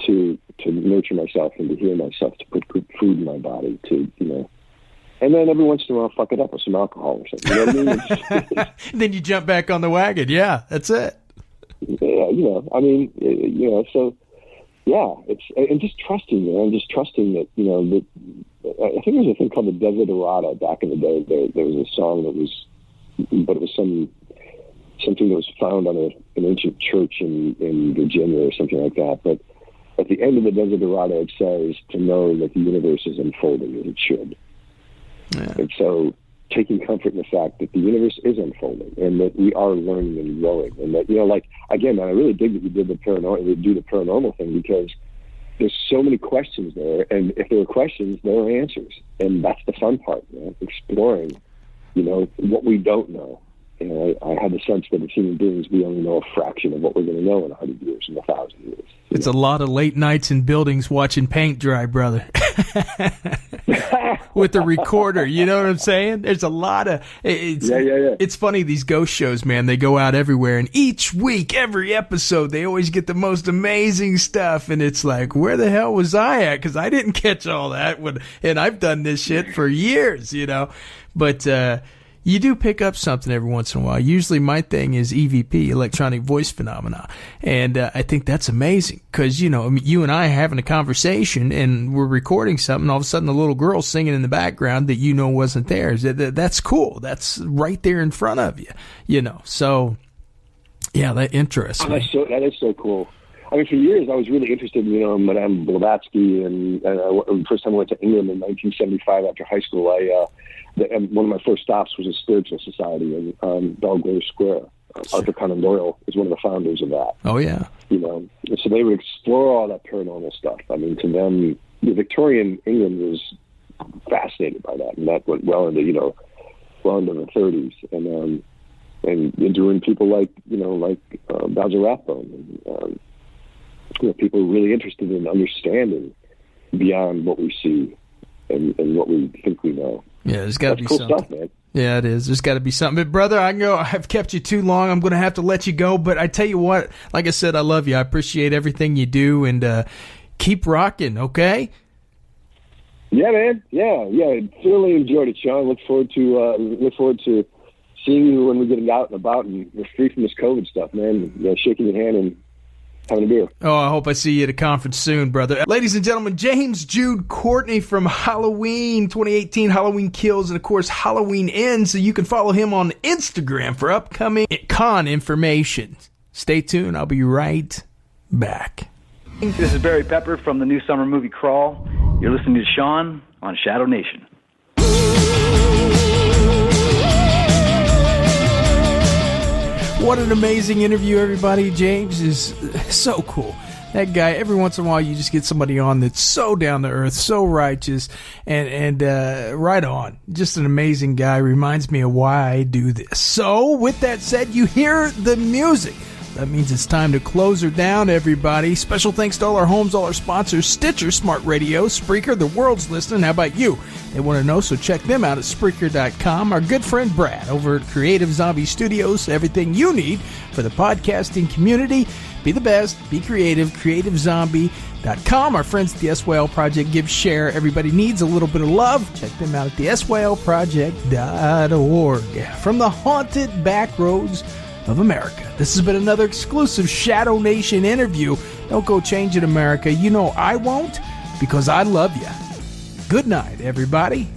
to nurture myself and to heal myself, to put good food in my body, and then every once in a while fuck it up with some alcohol or something. You know what I mean? Then you jump back on the wagon. Yeah, that's it. Yeah, so yeah, and just trusting, man, just trusting that, that I think there was a thing called the Desiderata back in the day. There was a song but it was something that was found on an ancient church in Virginia or something like that. But at the end of the Desiderata, it says to know that the universe is unfolding as it should. Yeah. And so taking comfort in the fact that the universe is unfolding and that we are learning and growing, and that, again, man, I really dig that you did the paranormal thing, because there's so many questions there, and if there are questions, there are answers, and that's the fun part, man, exploring, what we don't know. And I had the sense that as human beings, we only know a fraction of what we're going to know in 100 years and 1,000 years. It's a lot of late nights in buildings watching paint dry, brother. With the recorder, you know what I'm saying? There's a lot of... It's funny, these ghost shows, man, they go out everywhere, and each week, every episode, they always get the most amazing stuff, and it's like, where the hell was I at? Because I didn't catch all that, and I've done this shit for years, But... you do pick up something every once in a while. Usually my thing is EVP, electronic voice phenomena. And I think that's amazing because, you and I are having a conversation and we're recording something. All of a sudden, the little girl's singing in the background that wasn't there. That's cool. That's right there in front of you, So, yeah, that interests me. That is so cool. I mean, for years, I was really interested in, Madame Blavatsky. And the first time I went to England in 1975 after high school, and one of my first stops was a spiritual society in Belgrave Square. Arthur Conan Doyle is one of the founders of that. Oh, yeah. So they would explore all that paranormal stuff. I mean, to them, the Victorian England was fascinated by that, and that went well into the 30s. And doing people like Basil Rathbone, and people really interested in understanding beyond what we see and what we think we know. Yeah, there's got to be cool something. Stuff, man. Yeah, it is. There's got to be something. But, brother, I've kept you too long. I'm going to have to let you go. But I tell you what, like I said, I love you. I appreciate everything you do. And keep rocking, okay? Yeah, man. Yeah. Thoroughly enjoyed it, Sean. Look forward to seeing you when we get out and about and we're free from this COVID stuff, man. Shaking your hand and having a beer. Oh, I hope I see you at a conference soon, brother. Ladies and gentlemen, James Jude Courtney from Halloween 2018, Halloween Kills, and of course, Halloween Ends. So you can follow him on Instagram for upcoming con information. Stay tuned. I'll be right back. This is Barry Pepper from the new summer movie Crawl. You're listening to Shaun on Shadow Nation. What an amazing interview, everybody. James is so cool. That guy, every once in a while, you just get somebody on that's so down to earth, so righteous, and right on. Just an amazing guy. Reminds me of why I do this. So, with that said, you hear the music. That means it's time to close her down, everybody. Special thanks to all our homes, all our sponsors, Stitcher, Smart Radio, Spreaker, the world's listening. How about you? They want to know, so check them out at Spreaker.com. Our good friend Brad over at Creative Zombie Studios. Everything you need for the podcasting community. Be the best. Be creative. CreativeZombie.com. Our friends at the SYL Project give share. Everybody needs a little bit of love. Check them out at the SYLProject.org. From the haunted back roads of America, this has been another exclusive Shadow Nation interview. Don't go changing America. You know I won't, because I love you. Good night, everybody.